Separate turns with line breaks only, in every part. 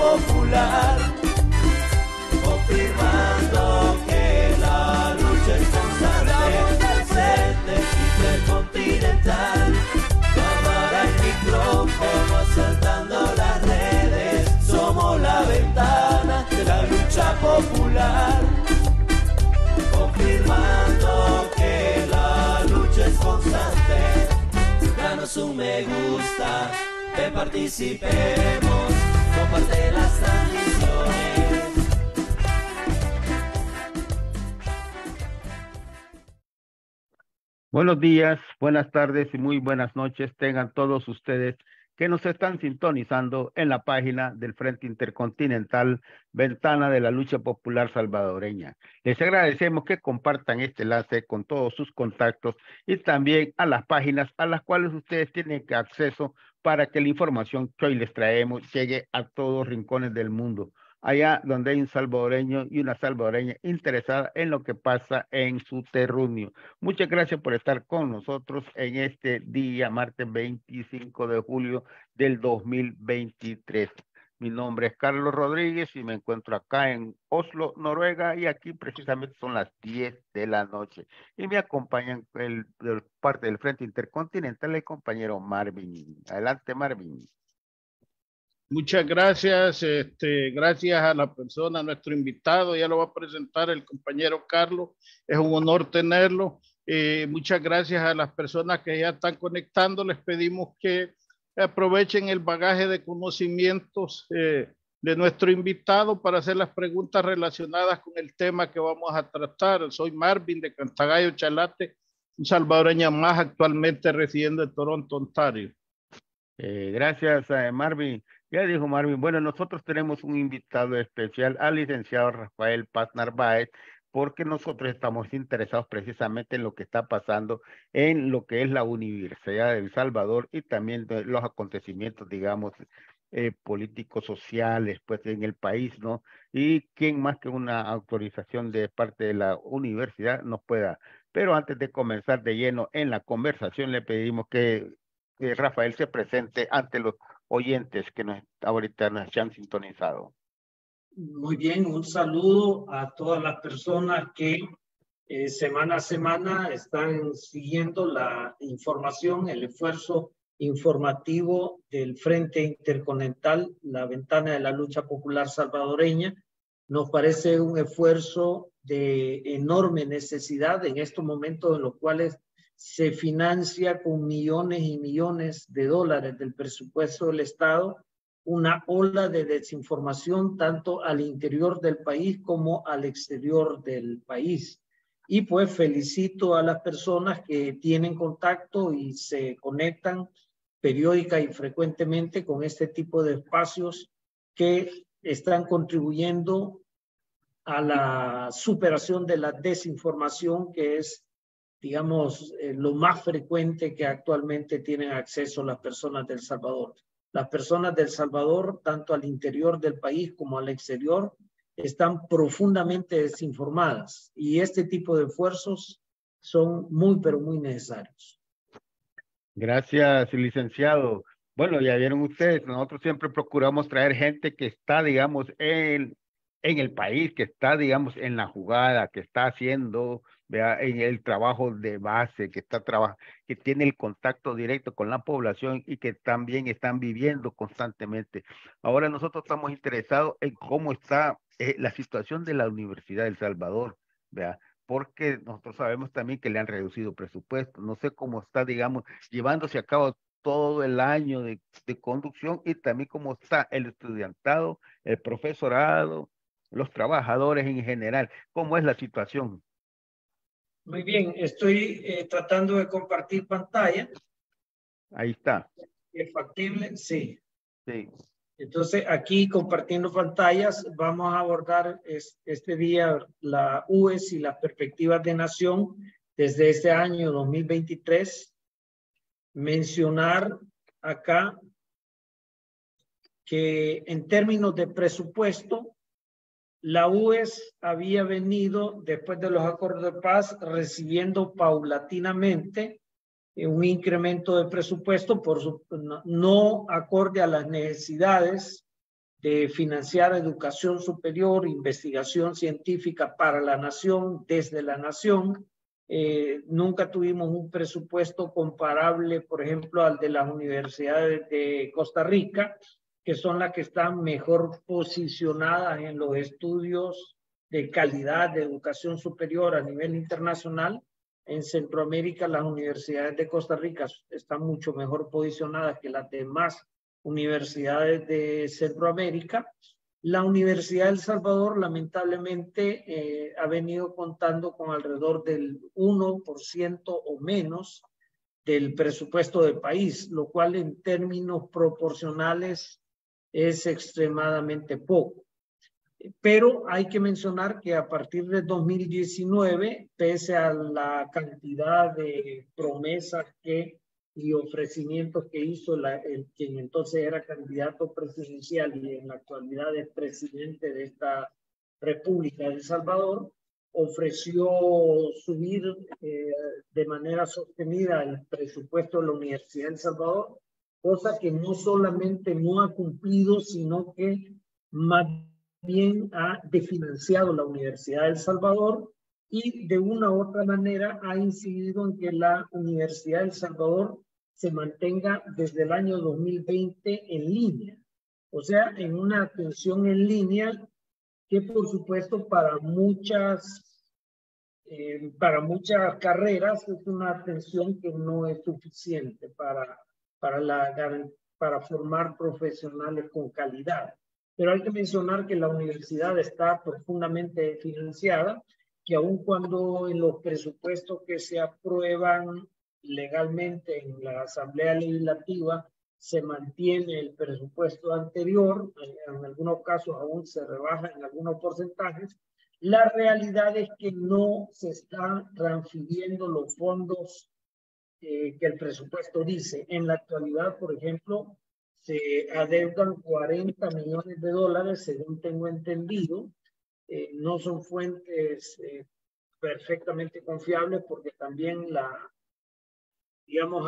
popular, confirmando que la lucha es constante. Frente Intercontinental, cámara y micrófono asaltando las redes. Somos la ventana de la lucha popular, confirmando que la lucha es constante. Danos un me gusta, que participemos, comparte las transmisiones.
Buenos días, buenas tardes y muy buenas noches tengan todos ustedes que nos están sintonizando en la página del Frente Intercontinental, Ventana de la Lucha Popular Salvadoreña. Les agradecemos que compartan este enlace con todos sus contactos y también a las páginas a las cuales ustedes tienen acceso para que la información que hoy les traemos llegue a todos rincones del mundo, allá donde hay un salvadoreño y una salvadoreña interesada en lo que pasa en su terruño. Muchas gracias por estar con nosotros en este día, martes 25 de julio del 2023. Mi nombre es Carlos Rodríguez y me encuentro acá en Oslo, Noruega, y aquí precisamente son las 10 de la noche. Y me acompañan de parte del Frente Intercontinental el compañero Marvin. Adelante, Marvin.
Muchas gracias, gracias a la persona, a nuestro invitado, ya lo va a presentar el compañero Carlos, es un honor tenerlo. Muchas gracias a las personas que ya están conectando, les pedimos que aprovechen el bagaje de conocimientos de nuestro invitado para hacer las preguntas relacionadas con el tema que vamos a tratar. Soy Marvin de Cantagallo, Chalate, un salvadoreño más actualmente residiendo en Toronto, Ontario.
Gracias, Marvin. Ya dijo Marvin, bueno, nosotros tenemos un invitado especial al licenciado Rafael Paz Narváez, porque nosotros estamos interesados precisamente en lo que está pasando en lo que es la Universidad de El Salvador y también de los acontecimientos, digamos, políticos, sociales, pues en el país, ¿no? Y quién más que una autorización de parte de la universidad nos pueda. Pero antes de comenzar de lleno en la conversación, le pedimos que Rafael se presente ante los oyentes que ahorita nos han sintonizado.
Muy bien, un saludo a todas las personas que semana a semana están siguiendo la información, el esfuerzo informativo del Frente Intercontinental, la Ventana de la Lucha Popular Salvadoreña. Nos parece un esfuerzo de enorme necesidad en estos momentos en los cuales se financia con millones y millones de dólares del presupuesto del Estado una ola de desinformación tanto al interior del país como al exterior del país. Y pues felicito a las personas que tienen contacto y se conectan periódica y frecuentemente con este tipo de espacios que están contribuyendo a la superación de la desinformación, que es, digamos, lo más frecuente que actualmente tienen acceso las personas de El Salvador. Las personas de El Salvador, tanto al interior del país como al exterior, están profundamente desinformadas y este tipo de esfuerzos son muy, pero muy necesarios.
Gracias, licenciado. Bueno, ya vieron ustedes, nosotros siempre procuramos traer gente que está, digamos, en el país, que está, digamos, en la jugada, que está haciendo, vea, en el trabajo de base, que tiene el contacto directo con la población y que también están viviendo constantemente. Ahora nosotros estamos interesados en cómo está la situación de la Universidad de El Salvador, vea, porque nosotros sabemos también que le han reducido presupuesto. No sé cómo está, digamos, llevándose a cabo todo el año de conducción y también cómo está el estudiantado, el profesorado, los trabajadores en general. ¿Cómo es la situación?
Muy bien, estoy tratando de compartir pantalla.
Ahí está.
¿Es factible? Sí.
Sí.
Entonces, aquí compartiendo pantallas, vamos a abordar este día la UES y las perspectivas de nación desde este año 2023. Mencionar acá que en términos de presupuesto, la UES había venido, después de los acuerdos de paz, recibiendo paulatinamente un incremento de presupuesto no acorde a las necesidades de financiar educación superior, investigación científica para la nación, desde la nación. Nunca tuvimos un presupuesto comparable, por ejemplo, al de las universidades de Costa Rica, que son las que están mejor posicionadas en los estudios de calidad de educación superior a nivel internacional. En Centroamérica, las universidades de Costa Rica están mucho mejor posicionadas que las demás universidades de Centroamérica. La Universidad de El Salvador, lamentablemente, ha venido contando con alrededor del 1% o menos del presupuesto del país, lo cual en términos proporcionales es extremadamente poco. Pero hay que mencionar que a partir de 2019, pese a la cantidad de promesas y ofrecimientos que hizo quien entonces era candidato presidencial y en la actualidad es presidente de esta República de El Salvador, ofreció subir de manera sostenida el presupuesto de la Universidad de El Salvador, cosa que no solamente no ha cumplido, sino que más bien ha desfinanciado la Universidad de El Salvador y de una u otra manera ha incidido en que la Universidad de El Salvador se mantenga desde el año 2020 en línea. O sea, en una atención en línea que por supuesto para muchas carreras es una atención que no es suficiente para formar profesionales con calidad. Pero hay que mencionar que la universidad está profundamente financiada, que aun cuando en los presupuestos que se aprueban legalmente en la Asamblea Legislativa se mantiene el presupuesto anterior, en algunos casos aún se rebaja en algunos porcentajes, la realidad es que no se están transfiriendo los fondos que el presupuesto dice. En la actualidad, por ejemplo, se adeudan 40 millones de dólares, según tengo entendido. No son fuentes perfectamente confiables porque también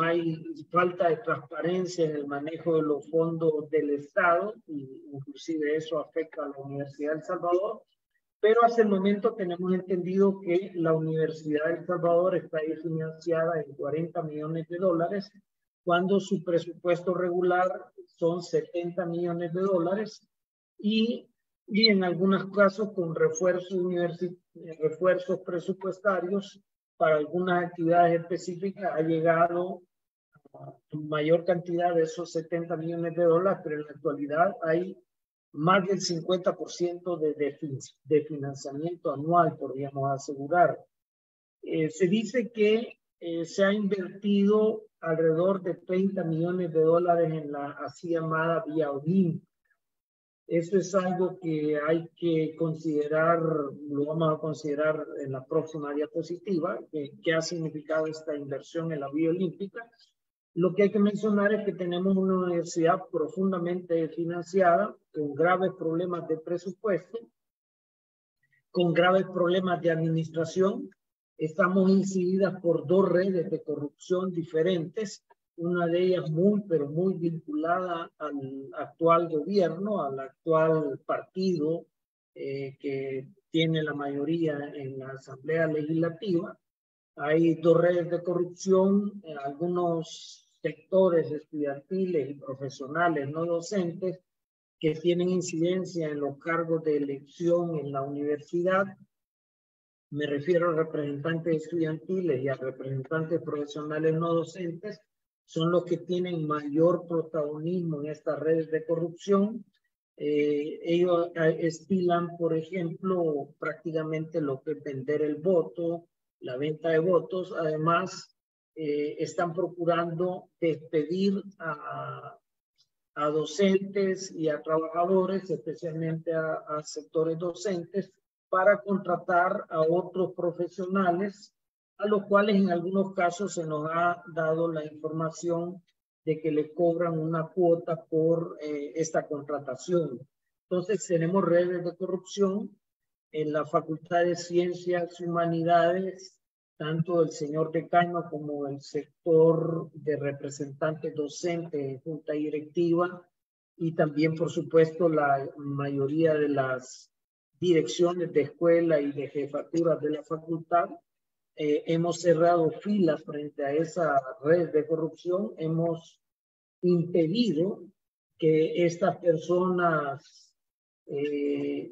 hay falta de transparencia en el manejo de los fondos del Estado, y inclusive eso afecta a la Universidad de El Salvador. Pero hasta el momento tenemos entendido que la Universidad de El Salvador está financiada en 40 millones de dólares, cuando su presupuesto regular son 70 millones de dólares y en algunos casos con refuerzos presupuestarios para algunas actividades específicas ha llegado a mayor cantidad de esos 70 millones de dólares, pero en la actualidad hay más del 50% de financiamiento anual, podríamos asegurar. Se dice que se ha invertido alrededor de 30 millones de dólares en la así llamada Vía Olímpica. Eso es algo que hay que considerar, lo vamos a considerar en la próxima diapositiva, qué ha significado esta inversión en la Vía Olímpica. Lo que hay que mencionar es que tenemos una universidad profundamente financiada, con graves problemas de presupuesto, con graves problemas de administración. Estamos incididas por dos redes de corrupción diferentes, una de ellas pero muy vinculada al actual gobierno, al actual partido que tiene la mayoría en la Asamblea Legislativa. Hay dos redes de corrupción, algunos sectores estudiantiles y profesionales no docentes que tienen incidencia en los cargos de elección en la universidad. Me refiero a representantes estudiantiles y a representantes profesionales no docentes. Son los que tienen mayor protagonismo en estas redes de corrupción. Ellos estilan, por ejemplo, prácticamente lo que es vender el voto, la venta de votos. Además, están procurando despedir a docentes y a trabajadores, especialmente a sectores docentes, para contratar a otros profesionales, a los cuales en algunos casos se nos ha dado la información de que le cobran una cuota por esta contratación. Entonces tenemos redes de corrupción en la Facultad de Ciencias y Humanidades, tanto el señor decano como el sector de representantes docentes en junta directiva y también, por supuesto, la mayoría de las direcciones de escuela y de jefaturas de la facultad. Hemos cerrado filas frente a esa red de corrupción, hemos impedido que estas personas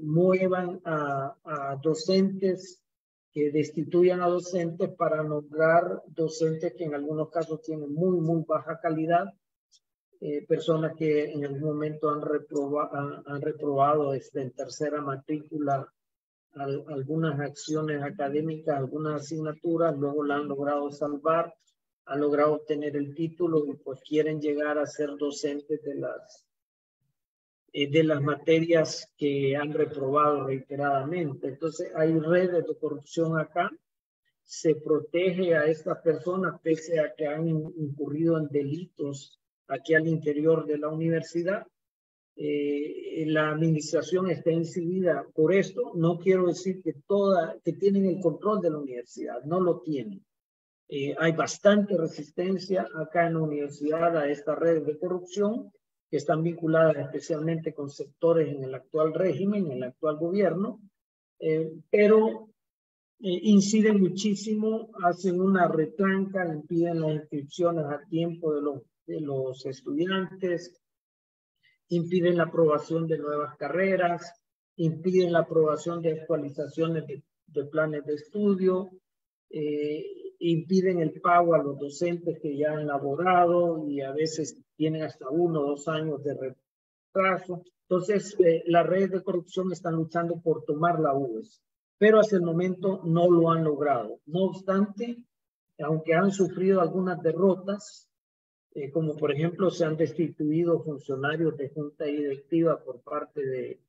muevan a docentes, que destituyan a docentes para nombrar docentes que en algunos casos tienen muy baja calidad, personas que en algún momento han reprobado en tercera matrícula algunas acciones académicas, algunas asignaturas, luego la han logrado salvar, han logrado obtener el título y pues quieren llegar a ser docentes de las materias que han reprobado reiteradamente. Entonces hay redes de corrupción acá, se protege a estas personas pese a que han incurrido en delitos aquí al interior de la universidad. La administración está incidida por esto. No quiero decir que tienen el control de la universidad, no lo tienen. Hay bastante resistencia acá en la universidad a estas redes de corrupción que están vinculadas especialmente con sectores en el actual régimen, en el actual gobierno, pero inciden muchísimo, hacen una retranca, impiden las inscripciones a tiempo de los estudiantes, impiden la aprobación de nuevas carreras, impiden la aprobación de actualizaciones de planes de estudio, impiden el pago a los docentes que ya han laborado y a veces tienen hasta 1 o 2 años de retraso. Entonces, las redes de corrupción están luchando por tomar la UES, pero hasta el momento no lo han logrado. No obstante, aunque han sufrido algunas derrotas, como por ejemplo se han destituido funcionarios de junta directiva por parte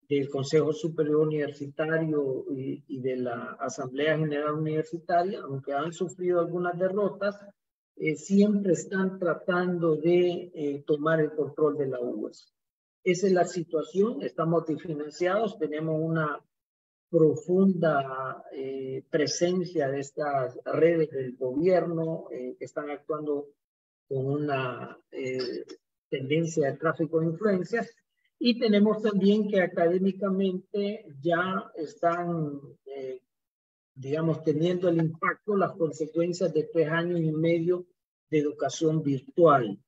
del Consejo Superior Universitario y de la Asamblea General Universitaria, aunque han sufrido algunas derrotas, siempre están tratando de tomar el control de la UES. Esa es la situación, estamos desfinanciados, tenemos una profunda presencia de estas redes del gobierno que están actuando con una tendencia de tráfico de influencias, y tenemos también que académicamente ya están, digamos, teniendo el impacto, las consecuencias de 3 años y medio de educación virtual.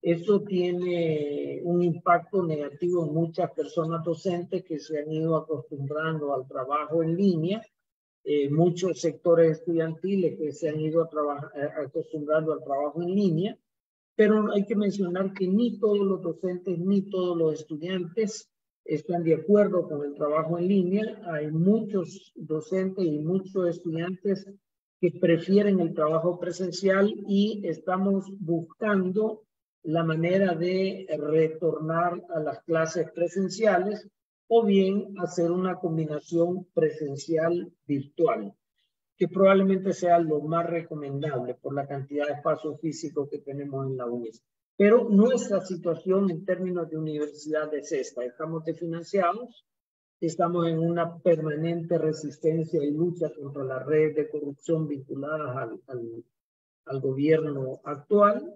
Eso tiene un impacto negativo en muchas personas docentes que se han ido acostumbrando al trabajo en línea, muchos sectores estudiantiles que se han ido acostumbrando al trabajo en línea, pero hay que mencionar que ni todos los docentes ni todos los estudiantes están de acuerdo con el trabajo en línea. Hay muchos docentes y muchos estudiantes que prefieren el trabajo presencial y estamos buscando la manera de retornar a las clases presenciales o bien hacer una combinación presencial-virtual, que probablemente sea lo más recomendable por la cantidad de espacio físico que tenemos en la UNES. Pero nuestra situación en términos de universidad es esta: estamos desfinanciados, estamos en una permanente resistencia y lucha contra las redes de corrupción vinculadas al gobierno actual,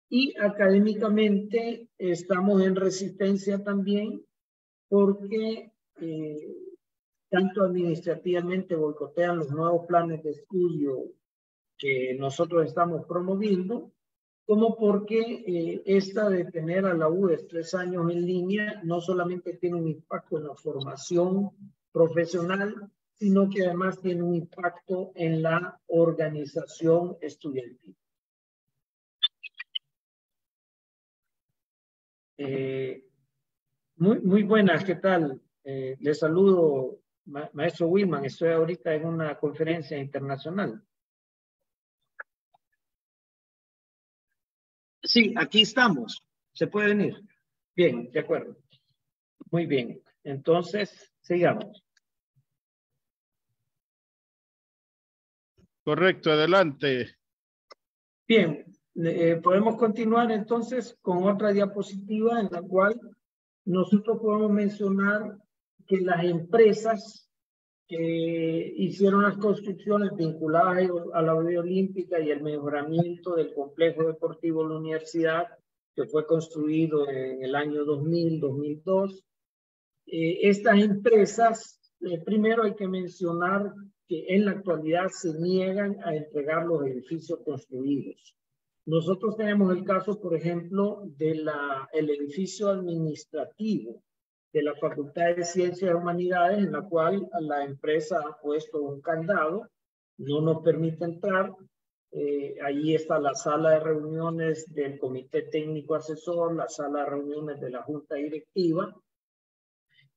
y académicamente estamos en resistencia también porque tanto administrativamente boicotean los nuevos planes de estudio que nosotros estamos promoviendo, como porque esta de tener a la UES 3 años en línea no solamente tiene un impacto en la formación profesional, sino que además tiene un impacto en la organización estudiantil. Muy buenas, ¿qué tal? Les saludo, maestro Wilman. Estoy ahorita en una conferencia internacional. Sí, aquí estamos. ¿Se puede venir? Bien, de acuerdo. Muy bien. Entonces, sigamos.
Correcto, adelante.
Bien, podemos continuar entonces con otra diapositiva en la cual nosotros podemos mencionar que las empresas que hicieron las construcciones vinculadas a la Vía Olímpica y el mejoramiento del complejo deportivo de la universidad que fue construido en el año 2000, 2002. Estas empresas, primero hay que mencionar que en la actualidad se niegan a entregar los edificios construidos. Nosotros tenemos el caso, por ejemplo, del edificio administrativo de la Facultad de Ciencias y Humanidades, en la cual la empresa ha puesto un candado, no nos permite entrar. Allí está la sala de reuniones del Comité Técnico Asesor, la sala de reuniones de la Junta Directiva.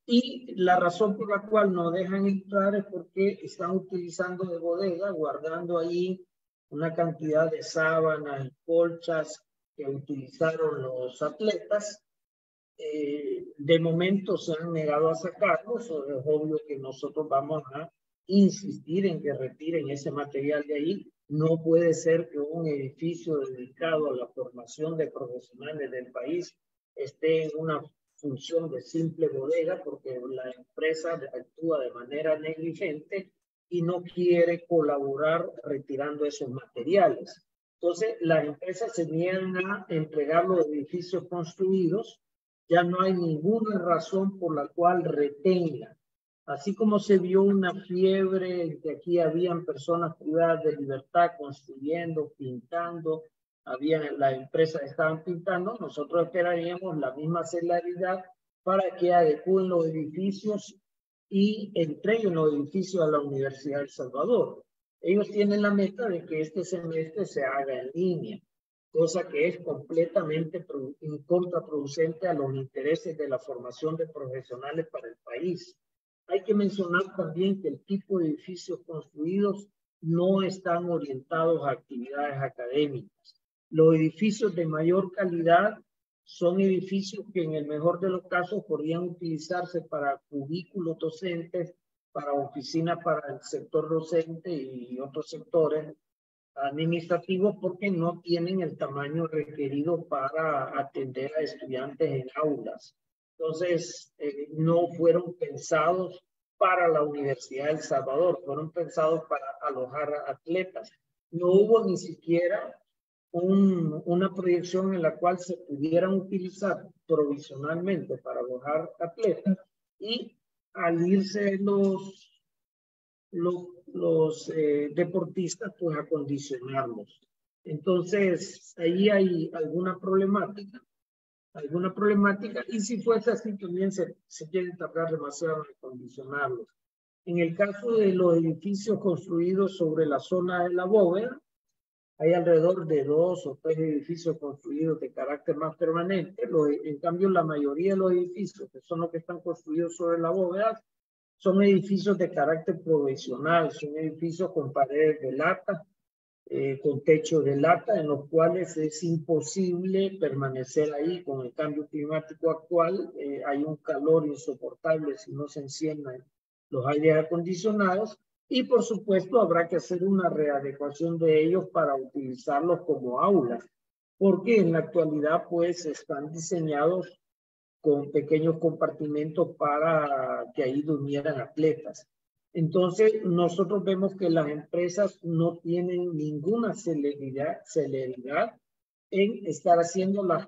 Y la razón por la cual no dejan entrar es porque están utilizando de bodega, guardando ahí una cantidad de sábanas y colchas que utilizaron los atletas. De momento se han negado a sacarlos. Es obvio que nosotros vamos a insistir en que retiren ese material de ahí. No puede ser que un edificio dedicado a la formación de profesionales del país esté en una función de simple bodega, porque la empresa actúa de manera negligente y no quiere colaborar retirando esos materiales. Entonces, las empresas se niegan a entregar los edificios construidos. Ya no hay ninguna razón por la cual retengan. Así como se vio una fiebre que aquí habían personas privadas de libertad construyendo, pintando, las empresas estaban pintando, nosotros esperaríamos la misma celeridad para que adecúen los edificios y entreguen los edificios a la Universidad de El Salvador. Ellos tienen la meta de que este semestre se haga en línea, cosa que es completamente contraproducente a los intereses de la formación de profesionales para el país. Hay que mencionar también que el tipo de edificios construidos no están orientados a actividades académicas. Los edificios de mayor calidad son edificios que en el mejor de los casos podrían utilizarse para cubículos docentes, para oficinas para el sector docente y otros sectores administrativos, porque no tienen el tamaño requerido para atender a estudiantes en aulas. Entonces, no fueron pensados para la Universidad de El Salvador, fueron pensados para alojar a atletas. No hubo ni siquiera una proyección en la cual se pudieran utilizar provisionalmente para alojar atletas, y al irse los deportistas, pues acondicionarlos. Entonces, ahí hay alguna problemática, y si fuese así también se quiere tardar demasiado en acondicionarlos. En el caso de los edificios construidos sobre la zona de la bóveda, hay alrededor de 2 o 3 edificios construidos de carácter más permanente. En cambio, la mayoría de los edificios, que son los que están construidos sobre la bóveda, son edificios de carácter provisional, son edificios con paredes de lata, con techo de lata, en los cuales es imposible permanecer ahí. Con el cambio climático actual, hay un calor insoportable si no se encienden los aires acondicionados, y por supuesto habrá que hacer una readecuación de ellos para utilizarlos como aulas, porque en la actualidad pues están diseñados con pequeños compartimentos para que ahí durmieran atletas. Entonces, nosotros vemos que las empresas no tienen ninguna celeridad en estar haciendo las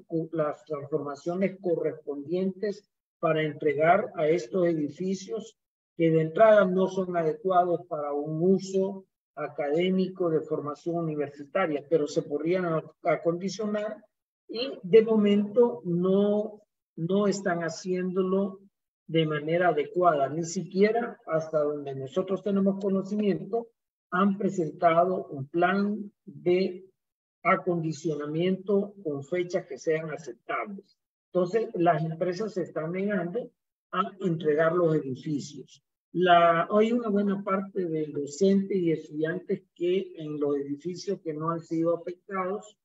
transformaciones correspondientes para entregar a estos edificios, que de entrada no son adecuados para un uso académico de formación universitaria, pero se podrían acondicionar, y de momento no están haciéndolo de manera adecuada. Ni siquiera, hasta donde nosotros tenemos conocimiento, han presentado un plan de acondicionamiento con fechas que sean aceptables. Entonces, las empresas se están negando a entregar los edificios. Hay una buena parte de docentes y estudiantes que en los edificios que no han sido afectados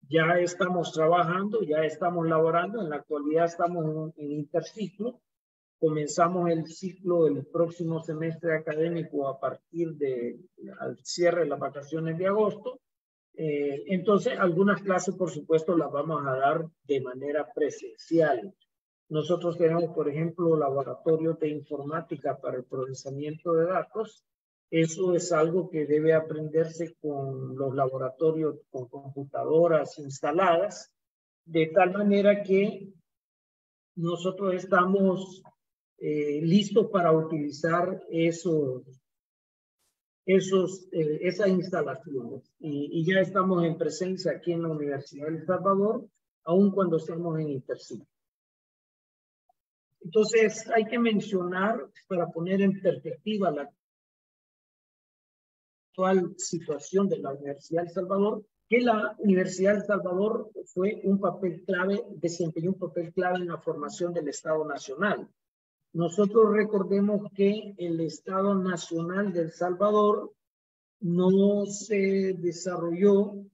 ya estamos trabajando, ya estamos laborando. En la actualidad estamos en interciclo. Comenzamos el ciclo del próximo semestre académico a partir al cierre de las vacaciones de agosto. Entonces, algunas clases, por supuesto, las vamos a dar de manera presencial. Nosotros tenemos, por ejemplo, laboratorios de informática para el procesamiento de datos. Eso es algo que debe aprenderse con los laboratorios con computadoras instaladas. de tal manera que nosotros estamos listos para utilizar esas instalaciones. Y ya estamos en presencia aquí en la Universidad de El Salvador, aun cuando estamos en Intercity. Entonces, hay que mencionar, para poner en perspectiva la actual situación de la Universidad de El Salvador, que la Universidad de El Salvador desempeñó un papel clave en la formación del Estado Nacional. Nosotros recordemos que el Estado Nacional de El Salvador no se desarrolló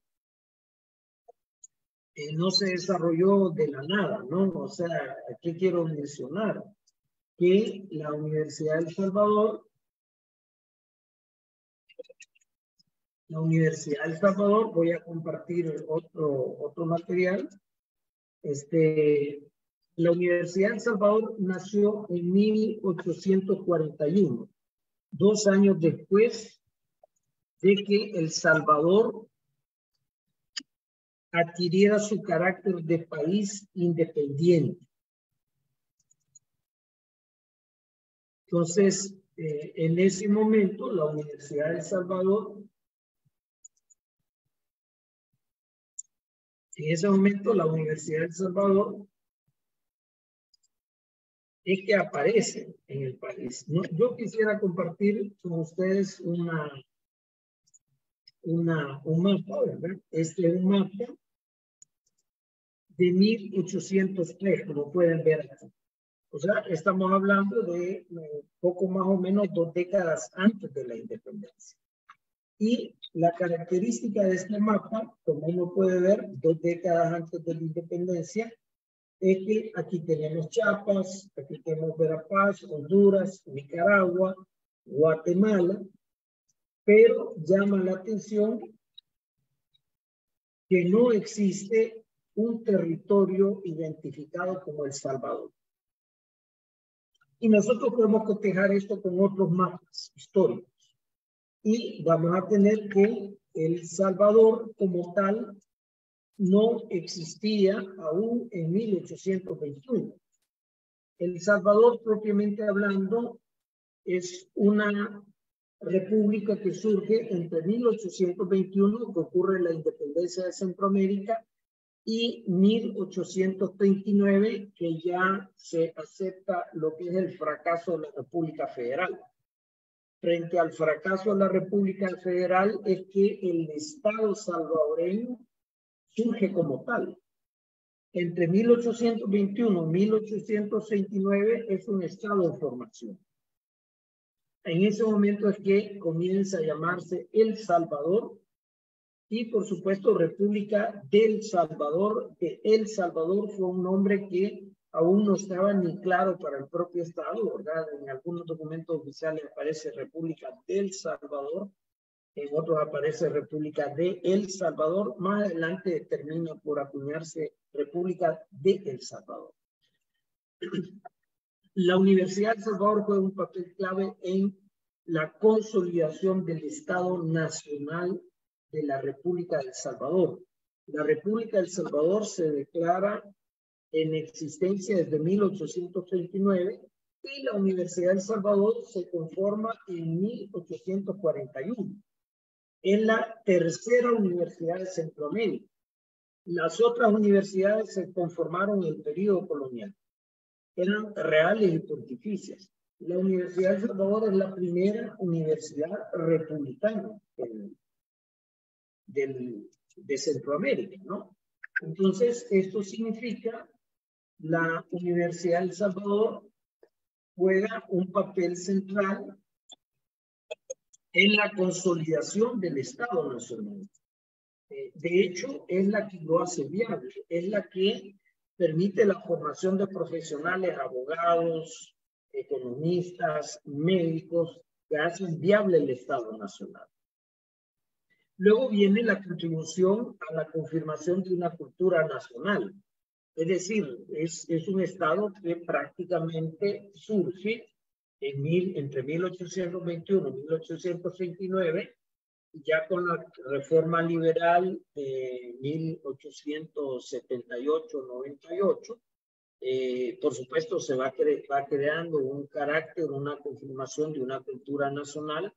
de la nada, ¿no? O sea, ¿qué quiero mencionar? Que la Universidad de El Salvador, voy a compartir otro material. La Universidad de El Salvador nació en 1841, 2 años después de que El Salvador adquiriera su carácter de país independiente. Entonces, en ese momento, la Universidad de El Salvador, es que aparece en el país. Yo quisiera compartir con ustedes un mapa, ¿verdad? Este es un mapa de 1803, como pueden ver aquí. O sea, estamos hablando de poco más o menos 2 décadas antes de la independencia. Y la característica de este mapa, como uno puede ver, 2 décadas antes de la independencia, es que aquí tenemos Chiapas, aquí tenemos Verapaz, Honduras, Nicaragua, Guatemala, pero llama la atención que no existe un territorio identificado como El Salvador. Y nosotros podemos cotejar esto con otros mapas históricos. Y vamos a tener que El Salvador como tal no existía aún en 1821. El Salvador, propiamente hablando, es una república que surge entre 1821, que ocurre la independencia de Centroamérica, y 1839, que ya se acepta lo que es el fracaso de la República Federal. Frente al fracaso de la República Federal es que el Estado salvadoreño surge como tal. Entre 1821 y 1869 es un Estado en formación. En ese momento es que comienza a llamarse El Salvador y, por supuesto, República del Salvador, que El Salvador fue un nombre que aún no estaba ni claro para el propio Estado, ¿verdad? En algunos documentos oficiales aparece República del Salvador, en otros aparece República de El Salvador, más adelante termina por acuñarse República de El Salvador. La Universidad de El Salvador juega un papel clave en la consolidación del Estado Nacional de la República de El Salvador. La República de El Salvador se declara en existencia desde 1839 y la Universidad de El Salvador se conforma en 1841. Es la tercera universidad de Centroamérica. Las otras universidades se conformaron en el periodo colonial. Eran reales y pontificias. La Universidad de El Salvador es la primera universidad republicana de Centroamérica, ¿no? Entonces, esto significa la Universidad de El Salvador juega un papel central en la consolidación del Estado Nacional. De hecho, es la que lo hace viable, es la que permite la formación de profesionales, abogados, economistas, médicos, que hacen viable el Estado Nacional. Luego viene la contribución a la confirmación de una cultura nacional. Es decir, es un Estado que prácticamente surge entre 1821 y 1839 ya con la reforma liberal de 1878-98, por supuesto se va creando un carácter, una confirmación de una cultura nacional,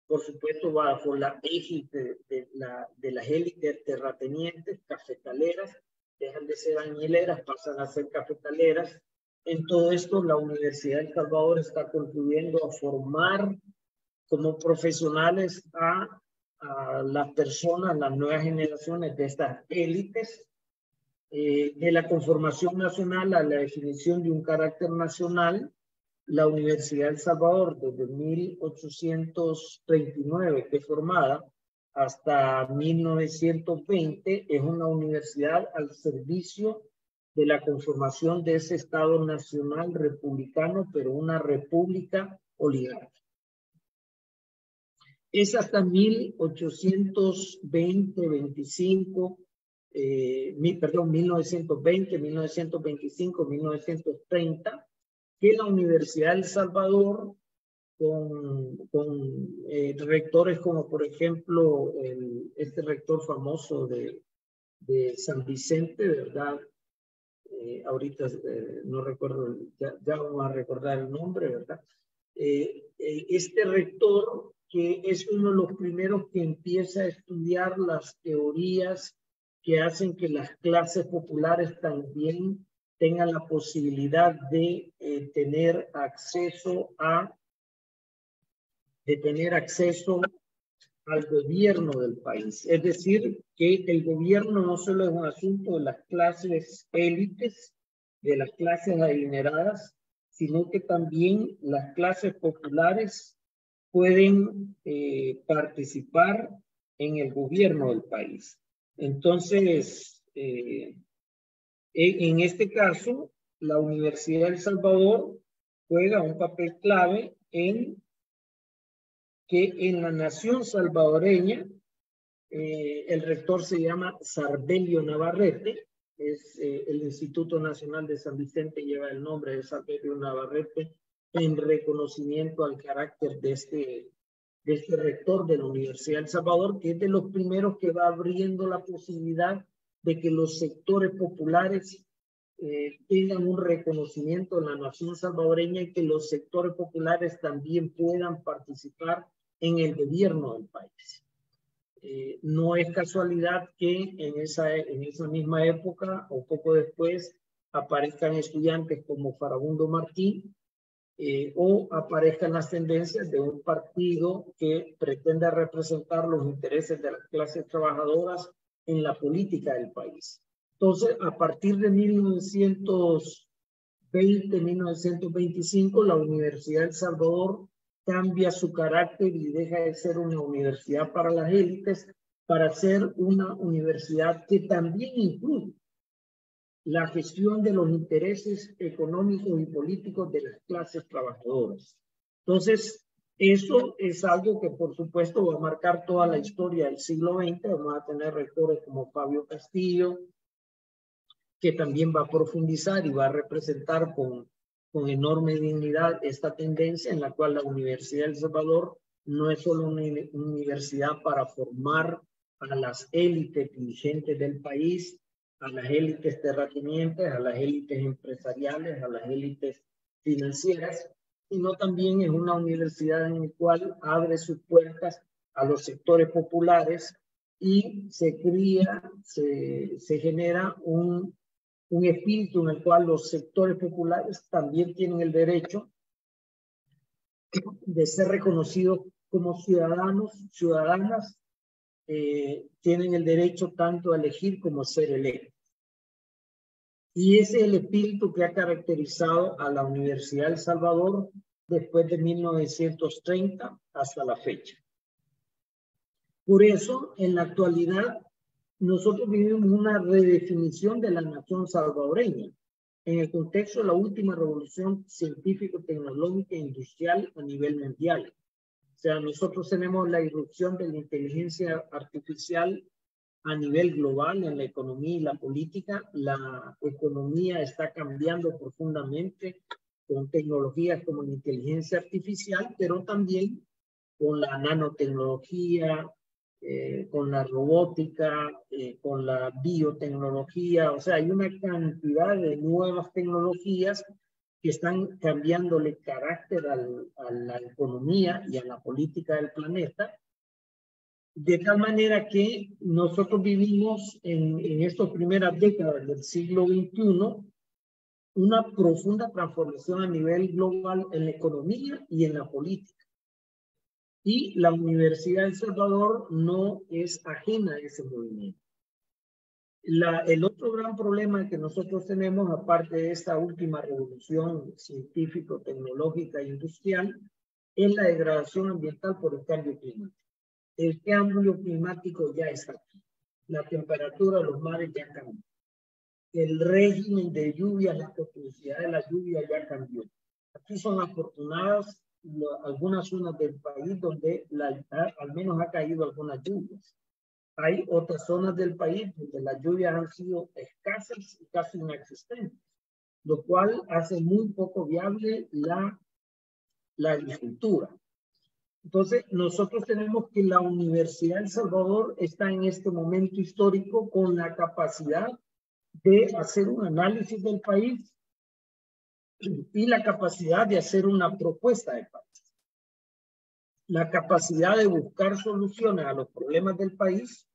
por supuesto bajo la égide de las élites terratenientes, cafetaleras, dejan de ser añileras, pasan a ser cafetaleras. En todo esto, la Universidad de El Salvador está contribuyendo a formar como profesionales a las personas, las nuevas generaciones de estas élites, de la conformación nacional a la definición de un carácter nacional. La Universidad de El Salvador, desde 1839, que es formada, hasta 1920, es una universidad al servicio de la conformación de ese Estado nacional republicano, pero una república oligárquica. Es hasta 1920, 1925, 1930, que la Universidad de El Salvador, con rectores como por ejemplo este rector famoso de San Vicente, ¿verdad? Ahorita no recuerdo, ya vamos a recordar el nombre, ¿verdad? Este rector, que es uno de los primeros que empieza a estudiar las teorías que hacen que las clases populares también tengan la posibilidad de tener acceso al gobierno del país. Es decir, que el gobierno no solo es un asunto de las clases élites, de las clases adineradas, sino que también las clases populares pueden participar en el gobierno del país. Entonces, en este caso, la Universidad de El Salvador juega un papel clave en que en la nación salvadoreña, el rector se llama Sarbelio Navarrete, es el Instituto Nacional de San Vicente, lleva el nombre de Sarbelio Navarrete, en reconocimiento al carácter de este rector de la Universidad de El Salvador, que es de los primeros que va abriendo la posibilidad de que los sectores populares tengan un reconocimiento en la nación salvadoreña y que los sectores populares también puedan participar en el gobierno del país. No es casualidad que en esa misma época o poco después aparezcan estudiantes como Farabundo Martí, o aparezcan las tendencias de un partido que pretende representar los intereses de las clases trabajadoras en la política del país. Entonces, a partir de 1920, 1925, la Universidad de El Salvador cambia su carácter y deja de ser una universidad para las élites para ser una universidad que también incluye la gestión de los intereses económicos y políticos de las clases trabajadoras. Entonces, eso es algo que por supuesto va a marcar toda la historia del siglo XX. Vamos a tener rectores como Fabio Castillo, que también va a profundizar y va a representar con enorme dignidad esta tendencia en la cual la Universidad de El Salvador no es solo una universidad para formar a las élites dirigentes del país, a las élites terratenientes, a las élites empresariales, a las élites financieras, sino también es una universidad en la cual abre sus puertas a los sectores populares y se genera un espíritu en el cual los sectores populares también tienen el derecho de ser reconocidos como ciudadanas, tienen el derecho tanto a elegir como a ser electos. Y ese es el espíritu que ha caracterizado a la Universidad de El Salvador después de 1930 hasta la fecha. Por eso, en la actualidad, nosotros vivimos una redefinición de la nación salvadoreña en el contexto de la última revolución científico-tecnológica e industrial a nivel mundial. O sea, nosotros tenemos la irrupción de la inteligencia artificial a nivel global en la economía y la política. La economía está cambiando profundamente con tecnologías como la inteligencia artificial, pero también con la nanotecnología, con la robótica, con la biotecnología. O sea, hay una cantidad de nuevas tecnologías que están cambiándole carácter a la economía y a la política del planeta, de tal manera que nosotros vivimos en estas primeras décadas del siglo XXI una profunda transformación a nivel global en la economía y en la política. Y la Universidad de El Salvador no es ajena a ese movimiento. El otro gran problema que nosotros tenemos, aparte de esta última revolución científico-tecnológica e industrial, es la degradación ambiental por el cambio climático. El cambio climático ya está aquí. La temperatura de los mares ya cambió. El régimen de lluvia, la potencialidad de la lluvia ya cambió. Aquí son afortunadas algunas zonas del país donde al menos ha caído algunas lluvias. Hay otras zonas del país donde las lluvias han sido escasas y casi inexistentes, lo cual hace muy poco viable la agricultura. Entonces, nosotros tenemos que la Universidad de El Salvador está en este momento histórico con la capacidad de hacer un análisis del país y la capacidad de hacer una propuesta de país. La capacidad de buscar soluciones a los problemas del país.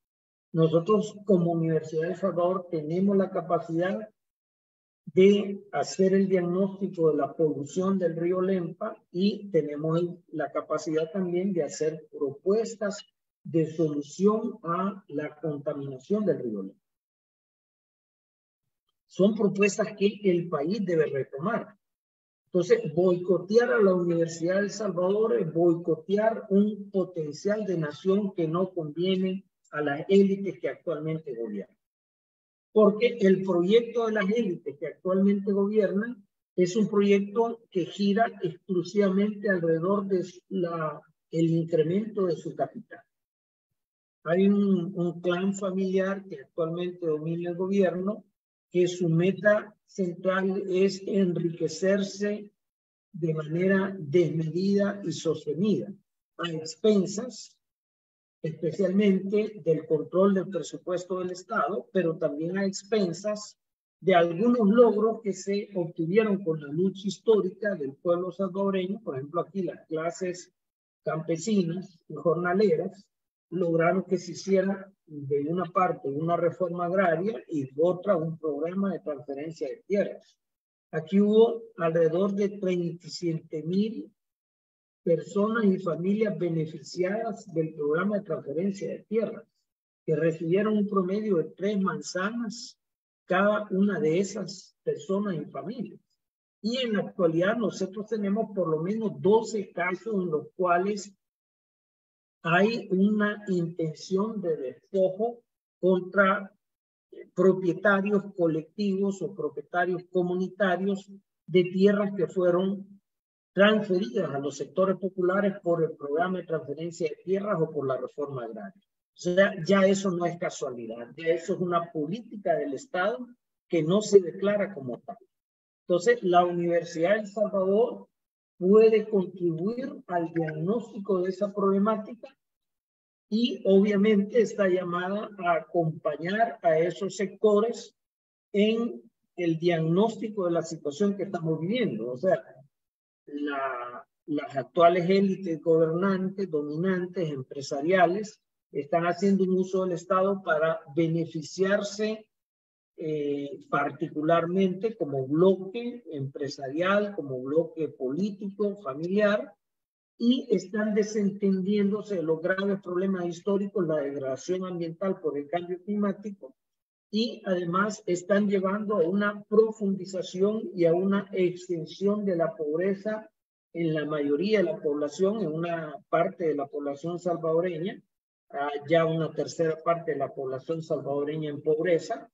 Nosotros como Universidad de El Salvador tenemos la capacidad de hacer el diagnóstico de la polución del río Lempa y tenemos la capacidad también de hacer propuestas de solución a la contaminación del río Lempa. Son propuestas que el país debe retomar. Entonces, boicotear a la Universidad de El Salvador es boicotear un potencial de nación que no conviene a las élites que actualmente gobiernan. Porque el proyecto de las élites que actualmente gobiernan es un proyecto que gira exclusivamente alrededor de el incremento de su capital. Hay un clan familiar que actualmente domina el gobierno, que su meta central es enriquecerse de manera desmedida y sostenida, a expensas especialmente del control del presupuesto del Estado, pero también a expensas de algunos logros que se obtuvieron con la lucha histórica del pueblo salvadoreño. Por ejemplo, aquí las clases campesinas y jornaleras lograron que se hiciera de una parte una reforma agraria y de otra un programa de transferencia de tierras. Aquí hubo alrededor de 37,000 personas y familias beneficiadas del programa de transferencia de tierras, que recibieron un promedio de 3 manzanas cada una de esas personas y familias. Y en la actualidad nosotros tenemos por lo menos 12 casos en los cuales hay una intención de despojo contra propietarios colectivos o propietarios comunitarios de tierras que fueron transferidas a los sectores populares por el programa de transferencia de tierras o por la reforma agraria. O sea, ya eso no es casualidad, ya eso es una política del Estado que no se declara como tal. Entonces, la Universidad de El Salvador puede contribuir al diagnóstico de esa problemática y obviamente está llamada a acompañar a esos sectores en el diagnóstico de la situación que estamos viviendo. O sea, las actuales élites gobernantes, dominantes, empresariales, están haciendo un uso del Estado para beneficiarse particularmente como bloque empresarial, como bloque político, familiar, y están desentendiéndose de los graves problemas históricos, la degradación ambiental por el cambio climático, y además están llevando a una profundización y a una extensión de la pobreza en la mayoría de la población, en una parte de la población salvadoreña, ya una tercera parte de la población salvadoreña en pobreza.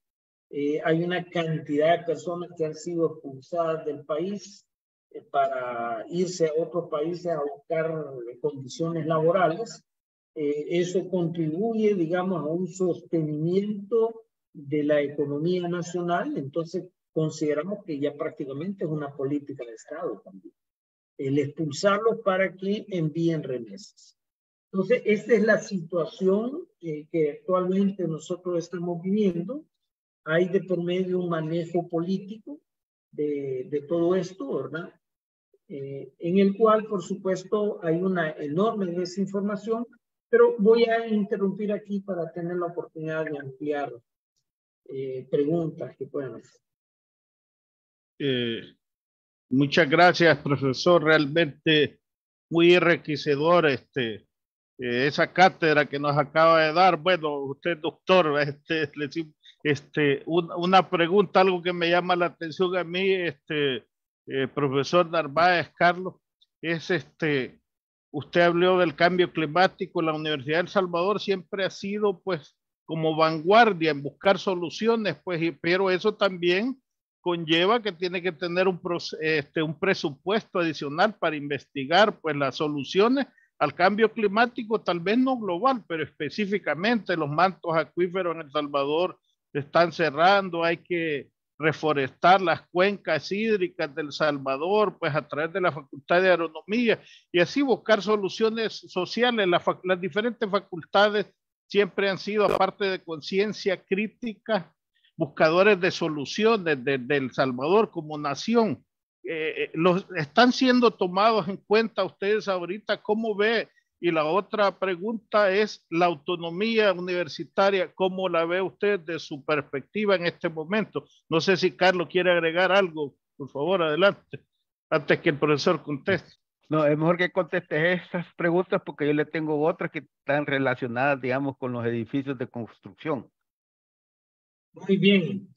Hay una cantidad de personas que han sido expulsadas del país para irse a otros países a buscar condiciones laborales. Eso contribuye, digamos, a un sostenimiento de la economía nacional. Entonces, consideramos que ya prácticamente es una política de Estado también, el expulsarlos para que envíen remesas. Entonces, esta es la situación que actualmente nosotros estamos viviendo. Hay de por medio un manejo político de todo esto, ¿verdad? En el cual, por supuesto, hay una enorme desinformación, pero voy a interrumpir aquí para tener la oportunidad de ampliar preguntas que puedan hacer.
Muchas gracias, profesor. Realmente muy enriquecedor esa cátedra que nos acaba de dar. Bueno, usted, doctor, una pregunta, algo que me llama la atención a mí, profesor Narváez, Carlos, es usted habló del cambio climático. La Universidad de El Salvador siempre ha sido, pues, como vanguardia en buscar soluciones, pues, pero eso también conlleva que tiene que tener un presupuesto adicional para investigar, pues, las soluciones al cambio climático, tal vez no global, pero específicamente los mantos acuíferos en El Salvador se están cerrando, hay que reforestar las cuencas hídricas del Salvador, pues a través de la Facultad de Agronomía, y así buscar soluciones sociales. Las diferentes facultades siempre han sido, aparte de conciencia crítica, buscadores de soluciones de El Salvador como nación. ¿Están siendo tomados en cuenta ustedes ahorita? ¿Cómo ve? Y la otra pregunta es la autonomía universitaria. ¿Cómo la ve usted de su perspectiva en este momento? No sé si Carlos quiere agregar algo. Por favor, adelante, antes que el profesor conteste.
No, es mejor que contestes esas preguntas porque yo le tengo otras que están relacionadas, digamos, con los edificios de construcción.
Muy bien.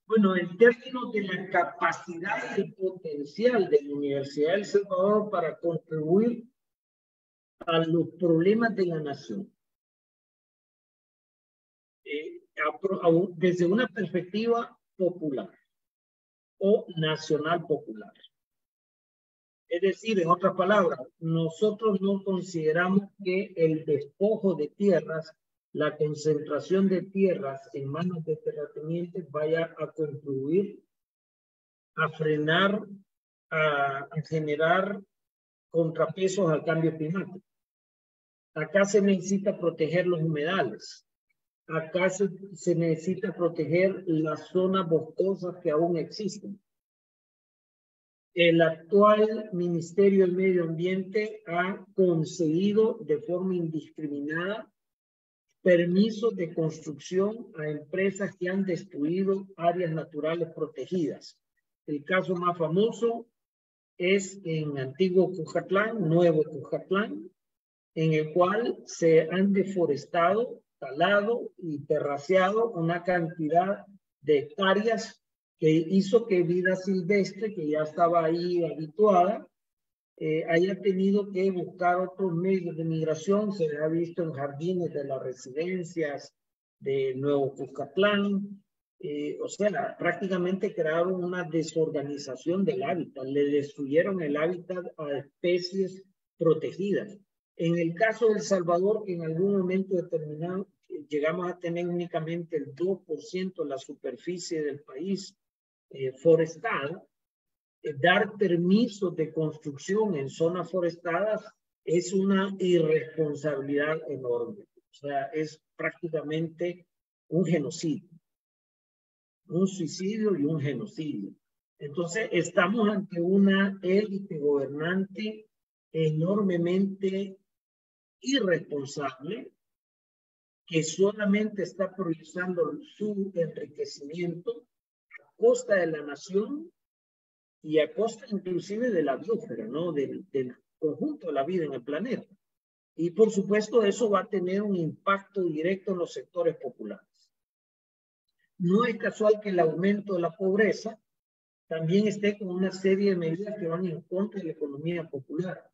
Bueno, en términos de la capacidad y el potencial de la Universidad de El Salvador para contribuir a los problemas de la nación, desde una perspectiva popular o nacional popular. Es decir, en otras palabras, nosotros no consideramos que el despojo de tierras, la concentración de tierras en manos de terratenientes vaya a contribuir a frenar, a generar contrapesos al cambio climático. Acá se necesita proteger los humedales. Acá se necesita proteger las zonas boscosas que aún existen. El actual Ministerio del Medio Ambiente ha concedido de forma indiscriminada permisos de construcción a empresas que han destruido áreas naturales protegidas. El caso más famoso es en Antiguo Cujatlán, Nuevo Cujatlán, en el cual se han deforestado, talado y terraceado una cantidad de hectáreas que hizo que vida silvestre, que ya estaba ahí habituada, haya tenido que buscar otros medios de migración. Se ha visto en jardines de las residencias de Nuevo Cuscatlán. O sea, prácticamente crearon una desorganización del hábitat, le destruyeron el hábitat a especies protegidas. En el caso de El Salvador, que en algún momento determinado llegamos a tener únicamente el 2% de la superficie del país forestal, dar permisos de construcción en zonas forestadas es una irresponsabilidad enorme. O sea, es prácticamente un genocidio, un suicidio y un genocidio. Entonces, estamos ante una élite gobernante enormemente irresponsable que solamente está priorizando su enriquecimiento a costa de la nación y a costa inclusive de la biosfera, ¿no? Del conjunto de la vida en el planeta. Y por supuesto eso va a tener un impacto directo en los sectores populares. No es casual que el aumento de la pobreza también esté con una serie de medidas que van en contra de la economía popular.